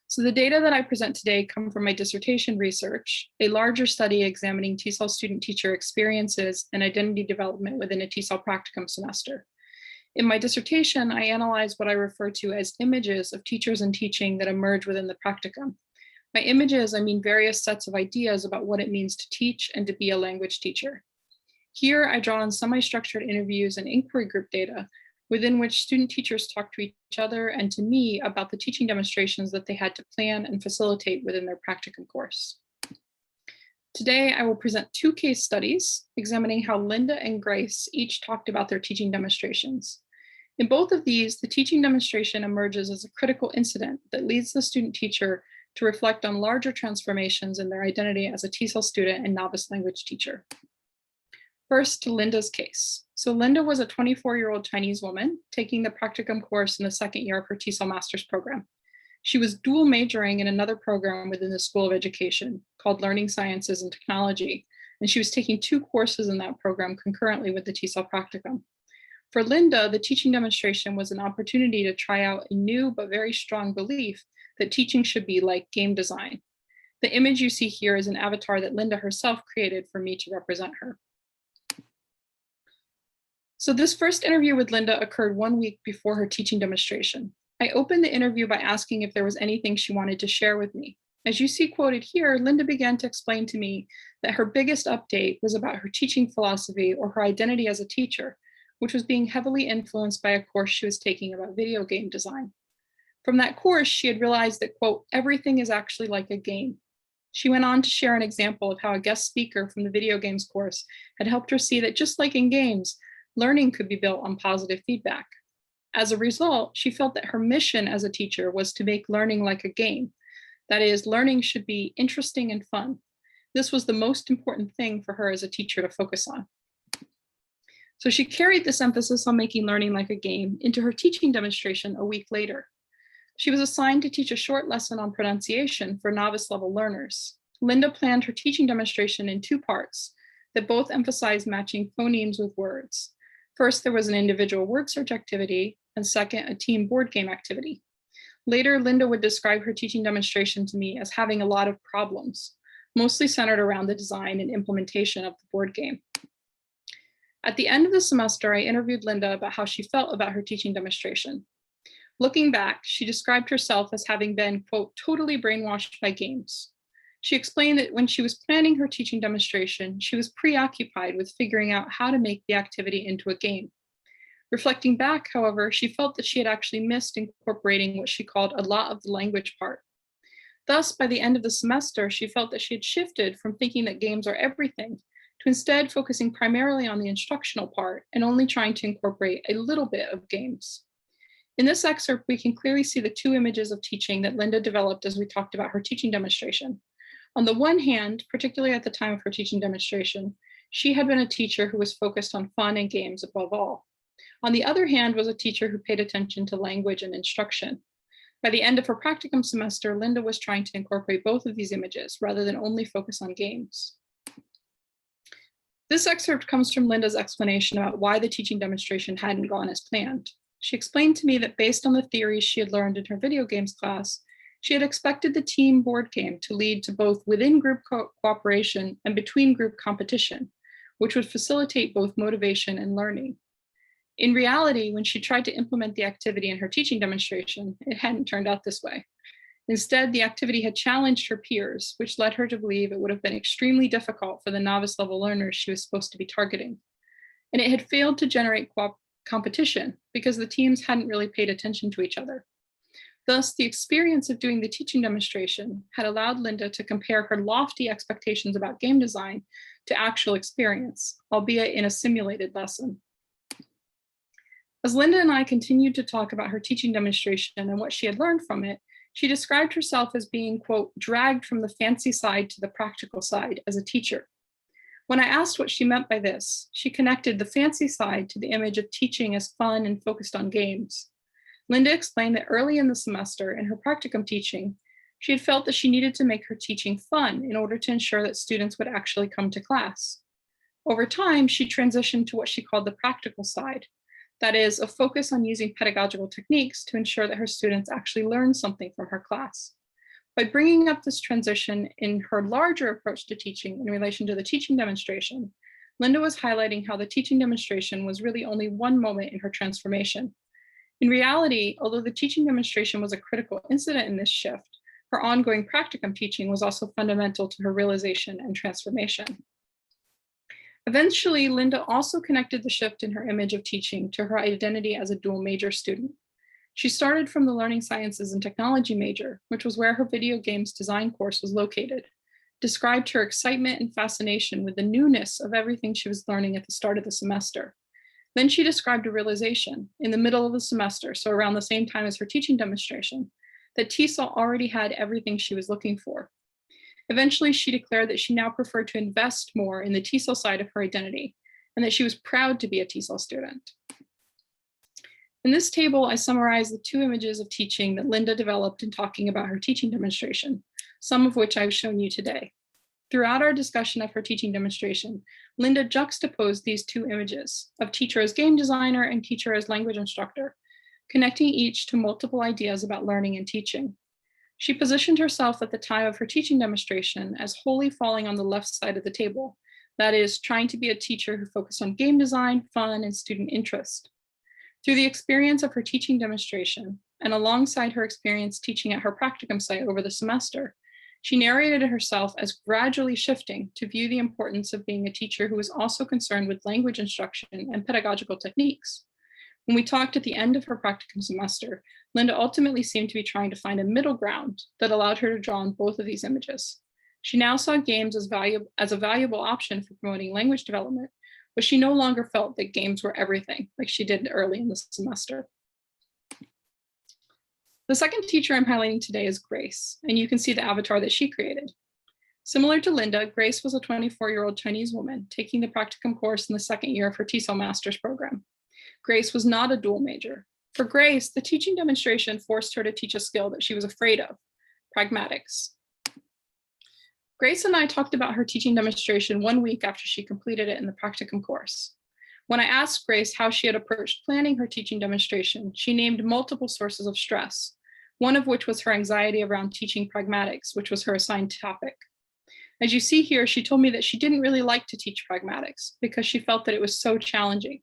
So the data that I present today come from my dissertation research, a larger study examining TESOL student teacher experiences and identity development within a TESOL practicum semester. In my dissertation, I analyzed what I refer to as images of teachers and teaching that emerge within the practicum. By images, I mean various sets of ideas about what it means to teach and to be a language teacher. Here, I draw on semi-structured interviews and inquiry group data within which student teachers talk to each other and to me about the teaching demonstrations that they had to plan and facilitate within their practicum course. Today, I will present two case studies examining how Linda and Grace each talked about their teaching demonstrations. In both of these, the teaching demonstration emerges as a critical incident that leads the student teacher to reflect on larger transformations in their identity as a TESOL student and novice language teacher. First, to Linda's case. So Linda was a 24-year-old Chinese woman taking the practicum course in the second year of her TESOL master's program. She was dual majoring in another program within the School of Education called Learning Sciences and Technology, and she was taking two courses in that program concurrently with the TESOL practicum. For Linda, the teaching demonstration was an opportunity to try out a new but very strong belief that teaching should be like game design. The image you see here is an avatar that Linda herself created for me to represent her. So this first interview with Linda occurred 1 week before her teaching demonstration. I opened the interview by asking if there was anything she wanted to share with me. As you see quoted here, Linda began to explain to me that her biggest update was about her teaching philosophy or her identity as a teacher, which was being heavily influenced by a course she was taking about video game design. From that course, she had realized that, quote, everything is actually like a game. She went on to share an example of how a guest speaker from the video games course had helped her see that just like in games, learning could be built on positive feedback. As a result, she felt that her mission as a teacher was to make learning like a game. That is, learning should be interesting and fun. This was the most important thing for her as a teacher to focus on. So she carried this emphasis on making learning like a game into her teaching demonstration a week later. She was assigned to teach a short lesson on pronunciation for novice level learners. Linda planned her teaching demonstration in 2 parts that both emphasized matching phonemes with words. First, there was an individual word search activity, and second, a team board game activity. Later, Linda would describe her teaching demonstration to me as having a lot of problems, mostly centered around the design and implementation of the board game. At the end of the semester, I interviewed Linda about how she felt about her teaching demonstration. Looking back, she described herself as having been, quote, totally brainwashed by games. She explained that when she was planning her teaching demonstration, she was preoccupied with figuring out how to make the activity into a game. Reflecting back, however, she felt that she had actually missed incorporating what she called a lot of the language part. Thus, by the end of the semester, she felt that she had shifted from thinking that games are everything to instead focusing primarily on the instructional part and only trying to incorporate a little bit of games. In this excerpt, we can clearly see the 2 images of teaching that Linda developed as we talked about her teaching demonstration. On the one hand, particularly at the time of her teaching demonstration, she had been a teacher who was focused on fun and games above all. On the other hand was a teacher who paid attention to language and instruction. By the end of her practicum semester, Linda was trying to incorporate both of these images rather than only focus on games. This excerpt comes from Linda's explanation about why the teaching demonstration hadn't gone as planned. She explained to me that based on the theories she had learned in her video games class, she had expected the team board game to lead to both within group cooperation and between group competition, which would facilitate both motivation and learning. In reality, when she tried to implement the activity in her teaching demonstration, it hadn't turned out this way. Instead, the activity had challenged her peers, which led her to believe it would have been extremely difficult for the novice level learners she was supposed to be targeting. And it had failed to generate competition because the teams hadn't really paid attention to each other. Thus, the experience of doing the teaching demonstration had allowed Linda to compare her lofty expectations about game design to actual experience, albeit in a simulated lesson. As Linda and I continued to talk about her teaching demonstration and what she had learned from it, she described herself as being, quote, dragged from the fancy side to the practical side as a teacher. When I asked what she meant by this, she connected the fancy side to the image of teaching as fun and focused on games. Linda explained that early in the semester, in her practicum teaching, she had felt that she needed to make her teaching fun in order to ensure that students would actually come to class. Over time, she transitioned to what she called the practical side, that is, a focus on using pedagogical techniques to ensure that her students actually learn something from her class. By bringing up this transition in her larger approach to teaching in relation to the teaching demonstration, Linda was highlighting how the teaching demonstration was really only one moment in her transformation. In reality, although the teaching demonstration was a critical incident in this shift, her ongoing practicum teaching was also fundamental to her realization and transformation. Eventually, Linda also connected the shift in her image of teaching to her identity as a dual major student. She started from the Learning Sciences and Technology major, which was where her video games design course was located, described her excitement and fascination with the newness of everything she was learning at the start of the semester. Then she described a realization in the middle of the semester, so around the same time as her teaching demonstration, that TESOL already had everything she was looking for. Eventually, she declared that she now preferred to invest more in the TESOL side of her identity, and that she was proud to be a TESOL student. In this table, I summarize the 2 images of teaching that Linda developed in talking about her teaching demonstration, some of which I've shown you today. Throughout our discussion of her teaching demonstration, Linda juxtaposed these 2 images of teacher as game designer and teacher as language instructor, connecting each to multiple ideas about learning and teaching. She positioned herself at the time of her teaching demonstration as wholly falling on the left side of the table, That is, trying to be a teacher who focused on game design, fun, and student interest. Through the experience of her teaching demonstration, and alongside her experience teaching at her practicum site over the semester, she narrated herself as gradually shifting to view the importance of being a teacher who was also concerned with language instruction and pedagogical techniques. When we talked at the end of her practicum semester, Linda ultimately seemed to be trying to find a middle ground that allowed her to draw on both of these images. She now saw games as a valuable option for promoting language development, but she no longer felt that games were everything like she did early in the semester. The second teacher I'm highlighting today is Grace, and you can see the avatar that she created. Similar to Linda, Grace was a 24-year-old Chinese woman taking the practicum course in the second year of her TESOL master's program. Grace was not a dual major. For Grace, the teaching demonstration forced her to teach a skill that she was afraid of, pragmatics. Grace and I talked about her teaching demonstration 1 week after she completed it in the practicum course. When I asked Grace how she had approached planning her teaching demonstration, she named multiple sources of stress, one of which was her anxiety around teaching pragmatics, which was her assigned topic. As you see here, she told me that she didn't really like to teach pragmatics because she felt that it was so challenging.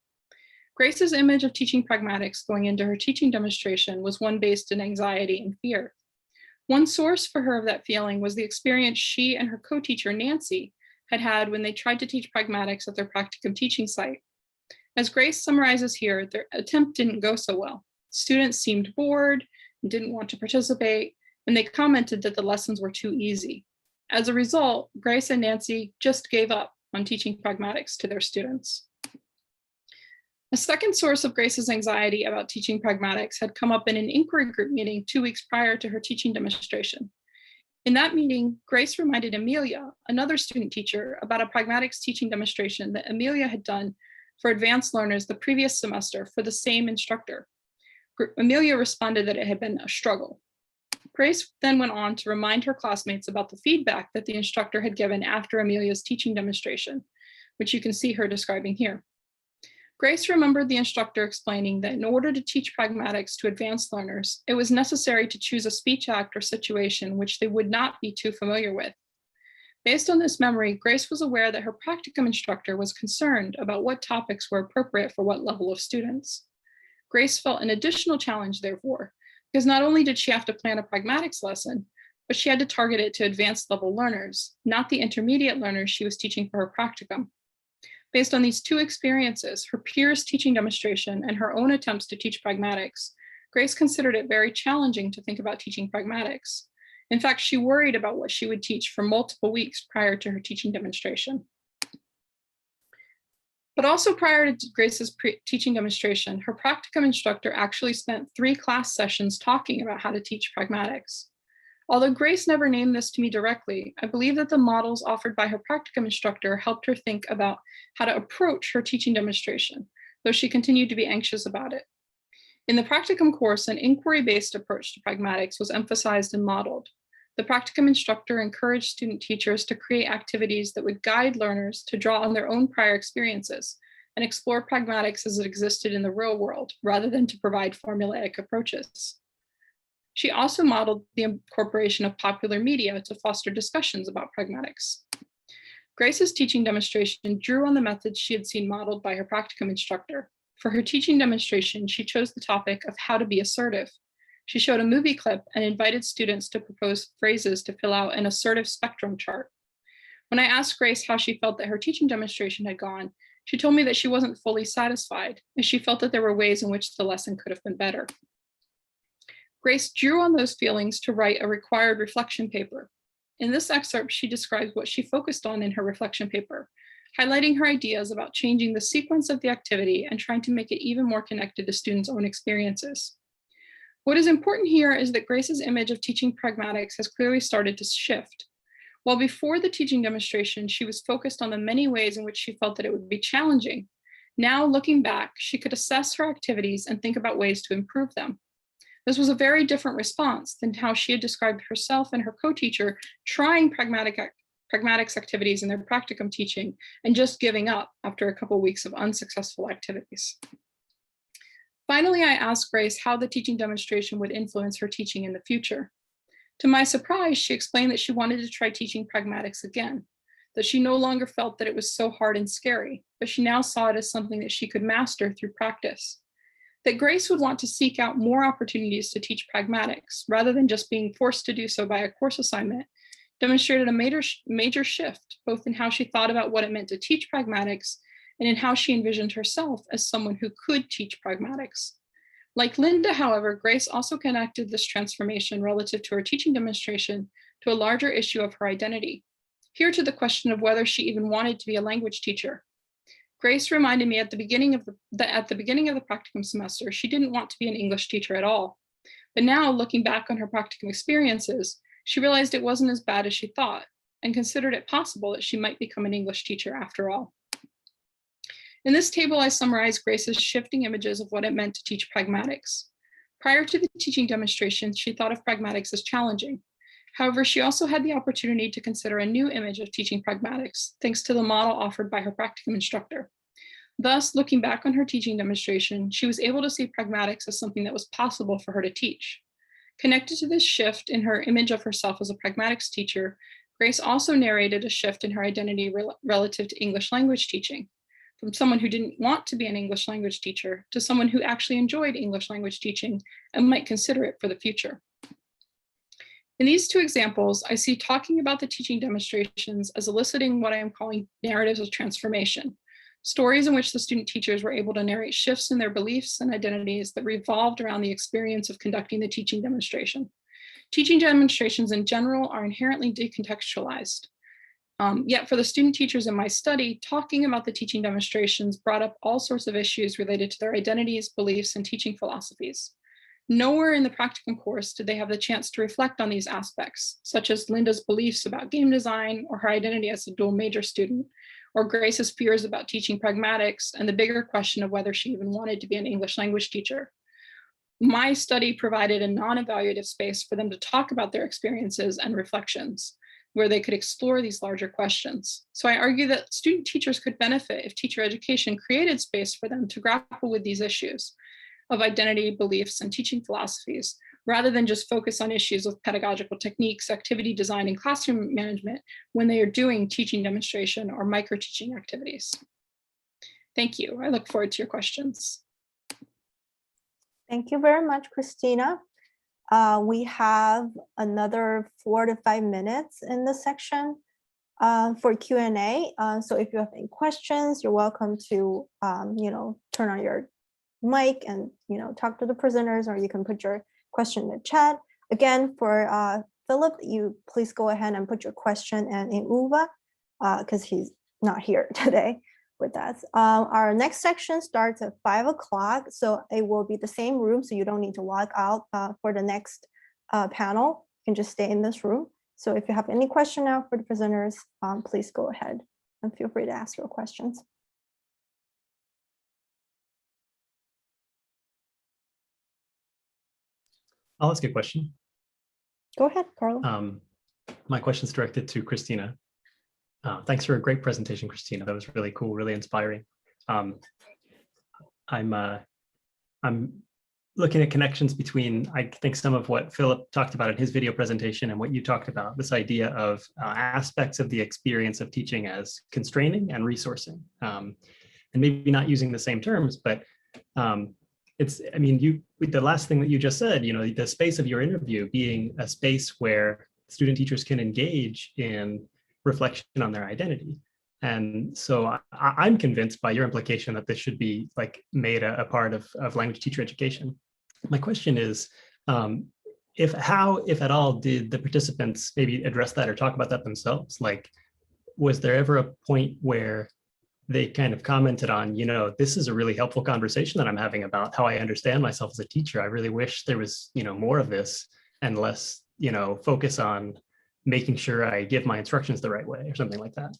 Grace's image of teaching pragmatics going into her teaching demonstration was one based in anxiety and fear. One source for her of that feeling was the experience she and her co-teacher, Nancy, had had when they tried to teach pragmatics at their practicum teaching site. As Grace summarizes here, their attempt didn't go so well. Students seemed bored and didn't want to participate, and they commented that the lessons were too easy. As a result, Grace and Nancy just gave up on teaching pragmatics to their students. A second source of Grace's anxiety about teaching pragmatics had come up in an inquiry group meeting 2 weeks prior to her teaching demonstration. In that meeting, Grace reminded Amelia, another student teacher, about a pragmatics teaching demonstration that Amelia had done for advanced learners the previous semester for the same instructor. Amelia responded that it had been a struggle. Grace then went on to remind her classmates about the feedback that the instructor had given after Amelia's teaching demonstration, which you can see her describing here. Grace remembered the instructor explaining that in order to teach pragmatics to advanced learners, it was necessary to choose a speech act or situation which they would not be too familiar with. Based on this memory, Grace was aware that her practicum instructor was concerned about what topics were appropriate for what level of students. Grace felt an additional challenge, therefore, because not only did she have to plan a pragmatics lesson, but she had to target it to advanced level learners, not the intermediate learners she was teaching for her practicum. Based on these two experiences, her peers' teaching demonstration and her own attempts to teach pragmatics, Grace considered it very challenging to think about teaching pragmatics. In fact, she worried about what she would teach for multiple weeks prior to her teaching demonstration. But also prior to Grace's teaching demonstration, her practicum instructor actually spent 3 class sessions talking about how to teach pragmatics. Although Grace never named this to me directly, I believe that the models offered by her practicum instructor helped her think about how to approach her teaching demonstration, though she continued to be anxious about it. In the practicum course, an inquiry-based approach to pragmatics was emphasized and modeled. The practicum instructor encouraged student teachers to create activities that would guide learners to draw on their own prior experiences and explore pragmatics as it existed in the real world, rather than to provide formulaic approaches. She also modeled the incorporation of popular media to foster discussions about pragmatics. Grace's teaching demonstration drew on the methods she had seen modeled by her practicum instructor. For her teaching demonstration, she chose the topic of how to be assertive. She showed a movie clip and invited students to propose phrases to fill out an assertive spectrum chart. When I asked Grace how she felt that her teaching demonstration had gone, she told me that she wasn't fully satisfied, as she felt that there were ways in which the lesson could have been better. Grace drew on those feelings to write a required reflection paper. In this excerpt, she describes what she focused on in her reflection paper, highlighting her ideas about changing the sequence of the activity and trying to make it even more connected to students' own experiences. What is important here is that Grace's image of teaching pragmatics has clearly started to shift. While before the teaching demonstration, she was focused on the many ways in which she felt that it would be challenging. Now, looking back, she could assess her activities and think about ways to improve them. This was a very different response than how she had described herself and her co-teacher trying pragmatics activities in their practicum teaching and just giving up after a couple of weeks of unsuccessful activities. Finally, I asked Grace how the teaching demonstration would influence her teaching in the future. To my surprise, she explained that she wanted to try teaching pragmatics again. that she no longer felt that it was so hard and scary, but she now saw it as something that she could master through practice. That Grace would want to seek out more opportunities to teach pragmatics rather than just being forced to do so by a course assignment demonstrated a major shift, both in how she thought about what it meant to teach pragmatics and in how she envisioned herself as someone who could teach pragmatics. Like Linda, however, Grace also connected this transformation relative to her teaching demonstration to a larger issue of her identity. Here to the question of whether she even wanted to be a language teacher. Grace reminded me at the beginning of the practicum semester, she didn't want to be an English teacher at all. But now, looking back on her practicum experiences, she realized it wasn't as bad as she thought and considered it possible that she might become an English teacher after all. In this table, I summarize Grace's shifting images of what it meant to teach pragmatics. Prior to the teaching demonstration, she thought of pragmatics as challenging. However, she also had the opportunity to consider a new image of teaching pragmatics, thanks to the model offered by her practicum instructor. Thus, looking back on her teaching demonstration, she was able to see pragmatics as something that was possible for her to teach. Connected to this shift in her image of herself as a pragmatics teacher, Grace also narrated a shift in her identity relative to English language teaching, from someone who didn't want to be an English language teacher to someone who actually enjoyed English language teaching and might consider it for the future. In these two examples, I see talking about the teaching demonstrations as eliciting what I am calling narratives of transformation, stories in which the student teachers were able to narrate shifts in their beliefs and identities that revolved around the experience of conducting the teaching demonstration. Teaching demonstrations in general are inherently decontextualized. Yet for the student teachers in my study, talking about the teaching demonstrations brought up all sorts of issues related to their identities, beliefs, and teaching philosophies. Nowhere in the practicum course did they have the chance to reflect on these aspects, such as Linda's beliefs about game design or her identity as a dual major student, or Grace's fears about teaching pragmatics and the bigger question of whether she even wanted to be an English language teacher. My study provided a non-evaluative space for them to talk about their experiences and reflections, where they could explore these larger questions. So I argue that student teachers could benefit if teacher education created space for them to grapple with these issues of identity, beliefs, and teaching philosophies, rather than just focus on issues of pedagogical techniques, activity design, and classroom management when they are doing teaching demonstration or micro-teaching activities. Thank you. I look forward to your questions. Thank you very much, Christina. We have another 4 to 5 minutes in this section for Q&A. So if you have any questions, you're welcome to turn on your mic and talk to the presenters, or you can put your question in the chat. Again, for Philip, you please go ahead and put your question in Uva because he's not here today with us. Our next section starts at 5 o'clock, so it will be the same room, so you don't need to log out for the next panel. You can just stay in this room. So if you have any question now for the presenters, please go ahead and feel free to ask your questions. I'll ask a question. Go ahead, Carlo. My question is directed to Christina. Thanks for a great presentation, Christina. That was really cool, really inspiring. I'm looking at connections between, I think, some of what Philip talked about in his video presentation and what you talked about, this idea of aspects of the experience of teaching as constraining and resourcing. And maybe not using the same terms, but the last thing that you just said, the space of your interview being a space where student teachers can engage in reflection on their identity. And so I'm convinced by your implication that this should be made a part of language teacher education. My question is, if at all, did the participants maybe address that or talk about that themselves? Was there ever a point where they kind of commented on, this is a really helpful conversation that I'm having about how I understand myself as a teacher. I really wish there was, more of this and less, focus on making sure I give my instructions the right way or something like that.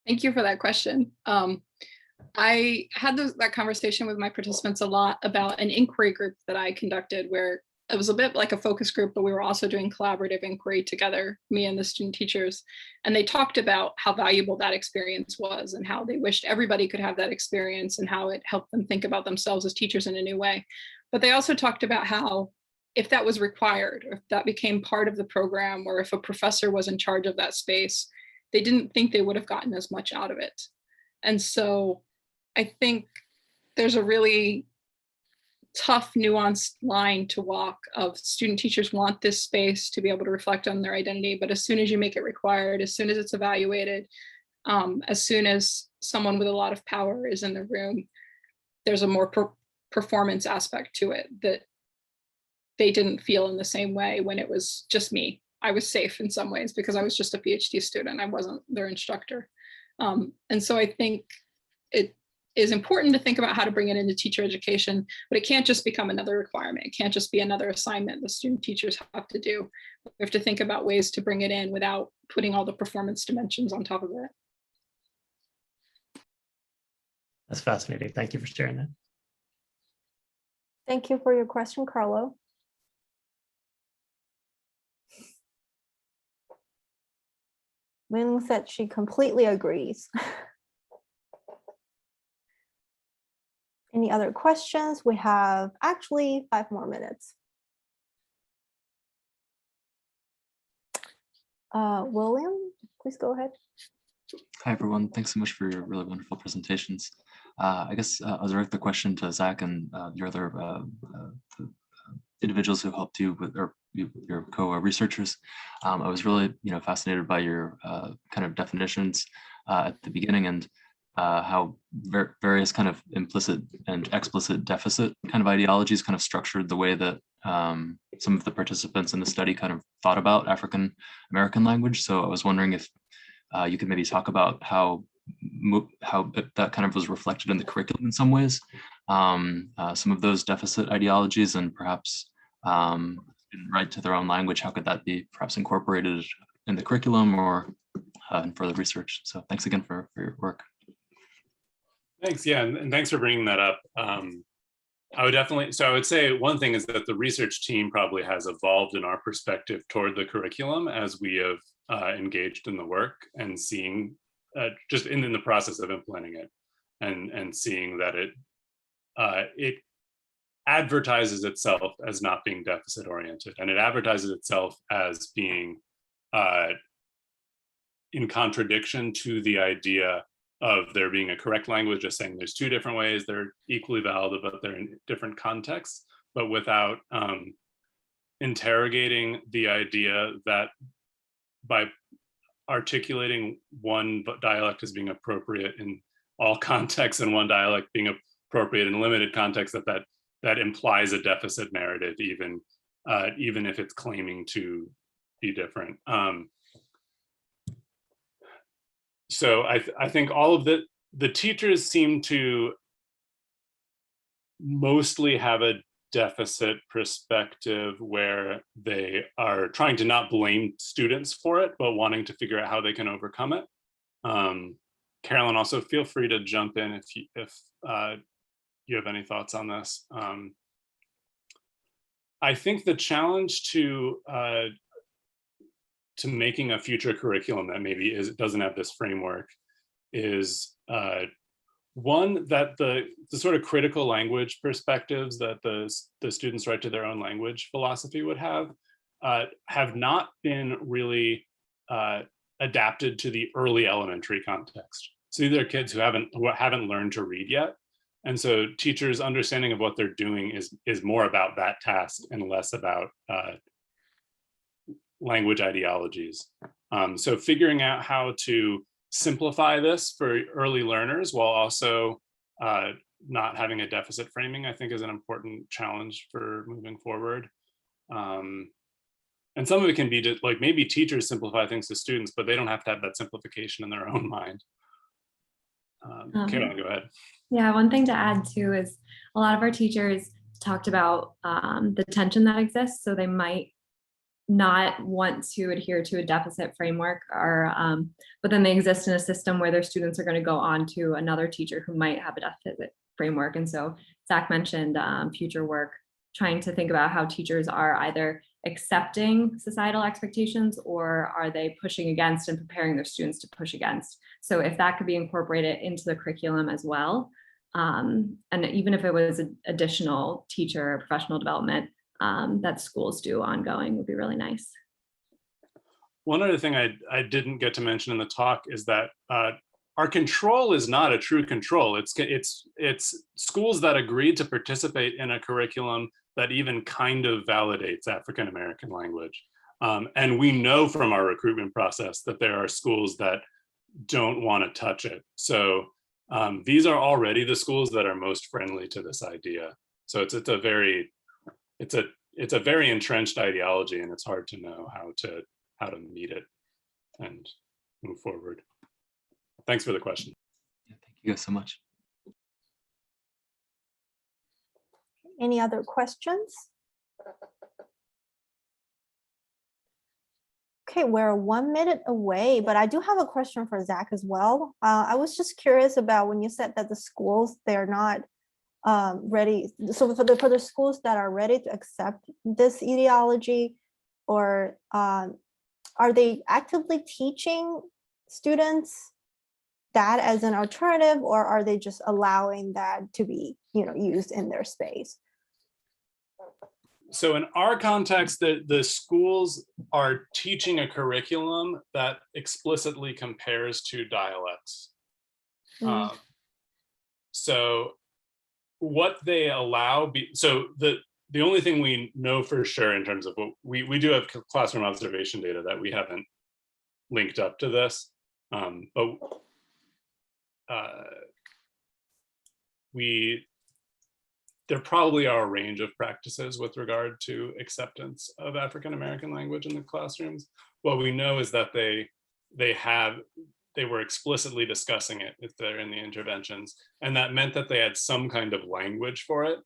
Thank you for that question. I had that conversation with my participants a lot about an inquiry group that I conducted, where it was a bit like a focus group, but we were also doing collaborative inquiry together, me and the student teachers. And they talked about how valuable that experience was and how they wished everybody could have that experience and how it helped them think about themselves as teachers in a new way. But they also talked about how if that was required, or if that became part of the program, or if a professor was in charge of that space, they didn't think they would have gotten as much out of it. And so I think there's a really tough, nuanced line to walk of student teachers want this space to be able to reflect on their identity, but as soon as you make it required, as soon as it's evaluated, as soon as someone with a lot of power is in the room, there's a more performance aspect to it that they didn't feel in the same way when it was just me. I was safe in some ways because I was just a PhD student. I wasn't their instructor. And so I think it is important to think about how to bring it into teacher education, but it can't just become another requirement. It can't just be another assignment the student teachers have to do. We have to think about ways to bring it in without putting all the performance dimensions on top of it. That's fascinating. Thank you for sharing that. Thank you for your question, Carlo. Ming said she completely agrees. Any other questions? We have actually 5 more minutes. William, please go ahead. Hi, everyone. Thanks so much for your really wonderful presentations. I guess I'll direct the question to Zach and your other individuals who helped you with, or your co-researchers. I was really, fascinated by your kind of definitions at the beginning, and how various kind of implicit and explicit deficit kind of ideologies kind of structured the way that some of the participants in the study kind of thought about African American language. So I was wondering if you could maybe talk about how that kind of was reflected in the curriculum in some ways, some of those deficit ideologies, and perhaps write to their own language, how could that be perhaps incorporated in the curriculum or in further research? So thanks again for your work. Thanks, yeah, and thanks for bringing that up. I would say one thing is that the research team probably has evolved in our perspective toward the curriculum as we have engaged in the work and seeing just in the process of implementing it and seeing that it advertises itself as not being deficit oriented, and it advertises itself as being in contradiction to the idea of there being a correct language, just saying there's 2 different ways, they're equally valid, but they're in different contexts, but without interrogating the idea that by articulating one dialect as being appropriate in all contexts and one dialect being appropriate in limited contexts, that implies a deficit narrative, even if it's claiming to be different. So I think all of the teachers seem to mostly have a deficit perspective where they are trying to not blame students for it, but wanting to figure out how they can overcome it. Carolyn, also feel free to jump in if you have any thoughts on this. I think the challenge to making a future curriculum that maybe doesn't have this framework is one, that the sort of critical language perspectives that the students write to their own language philosophy would have not been really adapted to the early elementary context. So these are kids who haven't learned to read yet. And so teachers' understanding of what they're doing is more about that task and less about language ideologies. So figuring out how to simplify this for early learners while also not having a deficit framing, I think, is an important challenge for moving forward. And some of it can be just, like, maybe teachers simplify things to students, but they don't have to have that simplification in their own mind. Carolyn, go ahead. Yeah, one thing to add too is a lot of our teachers talked about the tension that exists. So they might not want to adhere to a deficit framework, or but then they exist in a system where their students are going to go on to another teacher who might have a deficit framework. And so Zach mentioned future work, trying to think about how teachers are either accepting societal expectations or are they pushing against and preparing their students to push against. So if that could be incorporated into the curriculum as well, and even if it was an additional teacher professional development that schools do ongoing, would be really nice. one other thing I didn't get to mention in the talk is that our control is not a true control. It's schools that agreed to participate in a curriculum that even kind of validates African American language. And we know from our recruitment process that there are schools that don't want to touch it. So these are already the schools that are most friendly to this idea. So it's a very entrenched ideology, and it's hard to know how to meet it and move forward. Thanks for the question. Yeah, thank you guys so much. Any other questions? Okay, we're 1 minute away, but I do have a question for Zach as well. I was just curious about when you said that the schools, they're not ready. So for the schools that are ready to accept this ideology, or are they actively teaching students that as an alternative, or are they just allowing that to be, used in their space? So in our context, the schools are teaching a curriculum that explicitly compares to dialects. So what they allow, so the only thing we know for sure in terms of what we do have classroom observation data that we haven't linked up to this, but there probably are a range of practices with regard to acceptance of African American language in the classrooms. What we know is that they were explicitly discussing it if they're in the interventions, and that meant that they had some kind of language for it,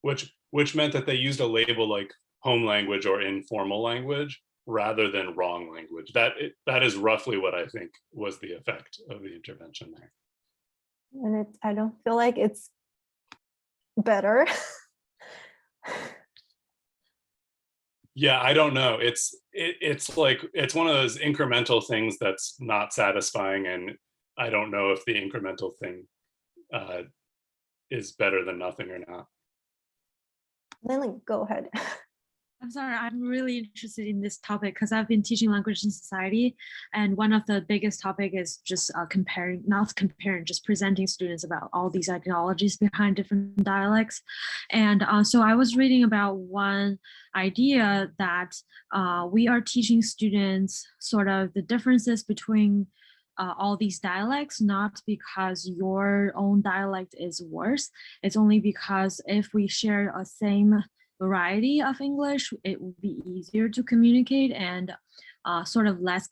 which meant that they used a label like home language or informal language rather than wrong language. That is roughly what I think was the effect of the intervention there. And I don't feel like it's better. Yeah, I don't know. It's like, it's one of those incremental things that's not satisfying, and I don't know if the incremental thing is better than nothing or not. Lily, go ahead. I'm sorry, I'm really interested in this topic because I've been teaching language and society, and one of the biggest topic is just just presenting students about all these ideologies behind different dialects. And so I was reading about one idea that we are teaching students sort of the differences between all these dialects, not because your own dialect is worse. It's only because if we share a same variety of English, it would be easier to communicate, and sort of less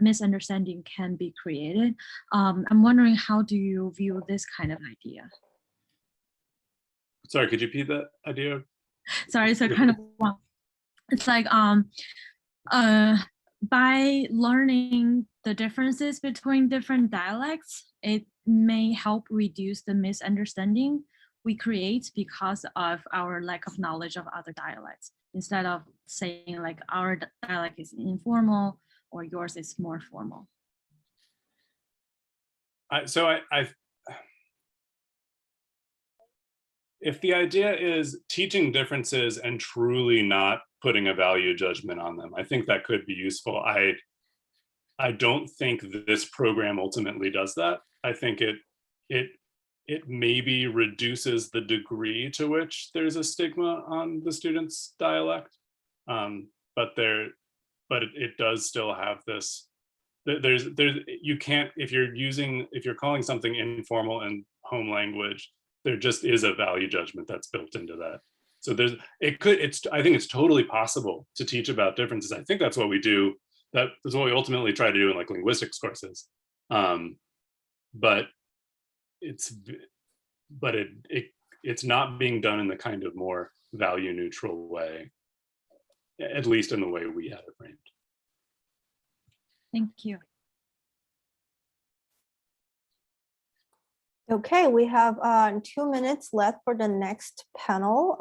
misunderstanding can be created. I'm wondering, how do you view this kind of idea? Sorry, could you repeat that idea? Sorry, so kind of, it's like by learning the differences between different dialects, it may help reduce the misunderstanding we create because of our lack of knowledge of other dialects, instead of saying like our dialect is informal or yours is more formal. If the idea is teaching differences and truly not putting a value judgment on them, I think that could be useful. I don't think this program ultimately does that. I think it maybe reduces the degree to which there's a stigma on the student's dialect, but it does still have this. You can't, if you're calling something informal and home language, there just is a value judgment that's built into that. So I think it's totally possible to teach about differences. I think that's what we do. That is what we ultimately try to do in like linguistics courses. But it's not being done in the kind of more value neutral way, at least in the way we had it framed. Thank you. Okay, we have 2 minutes left for the next panel.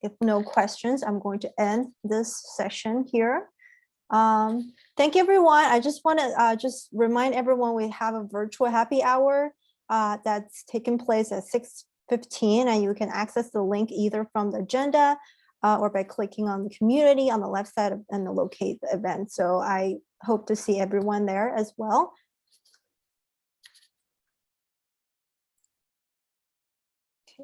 If no questions, I'm going to end this session here. Thank you, everyone. I just want to just remind everyone we have a virtual happy hour that's taking place at 6:15, and you can access the link either from the agenda or by clicking on the community on the left side and the locate the event. So I hope to see everyone there as well.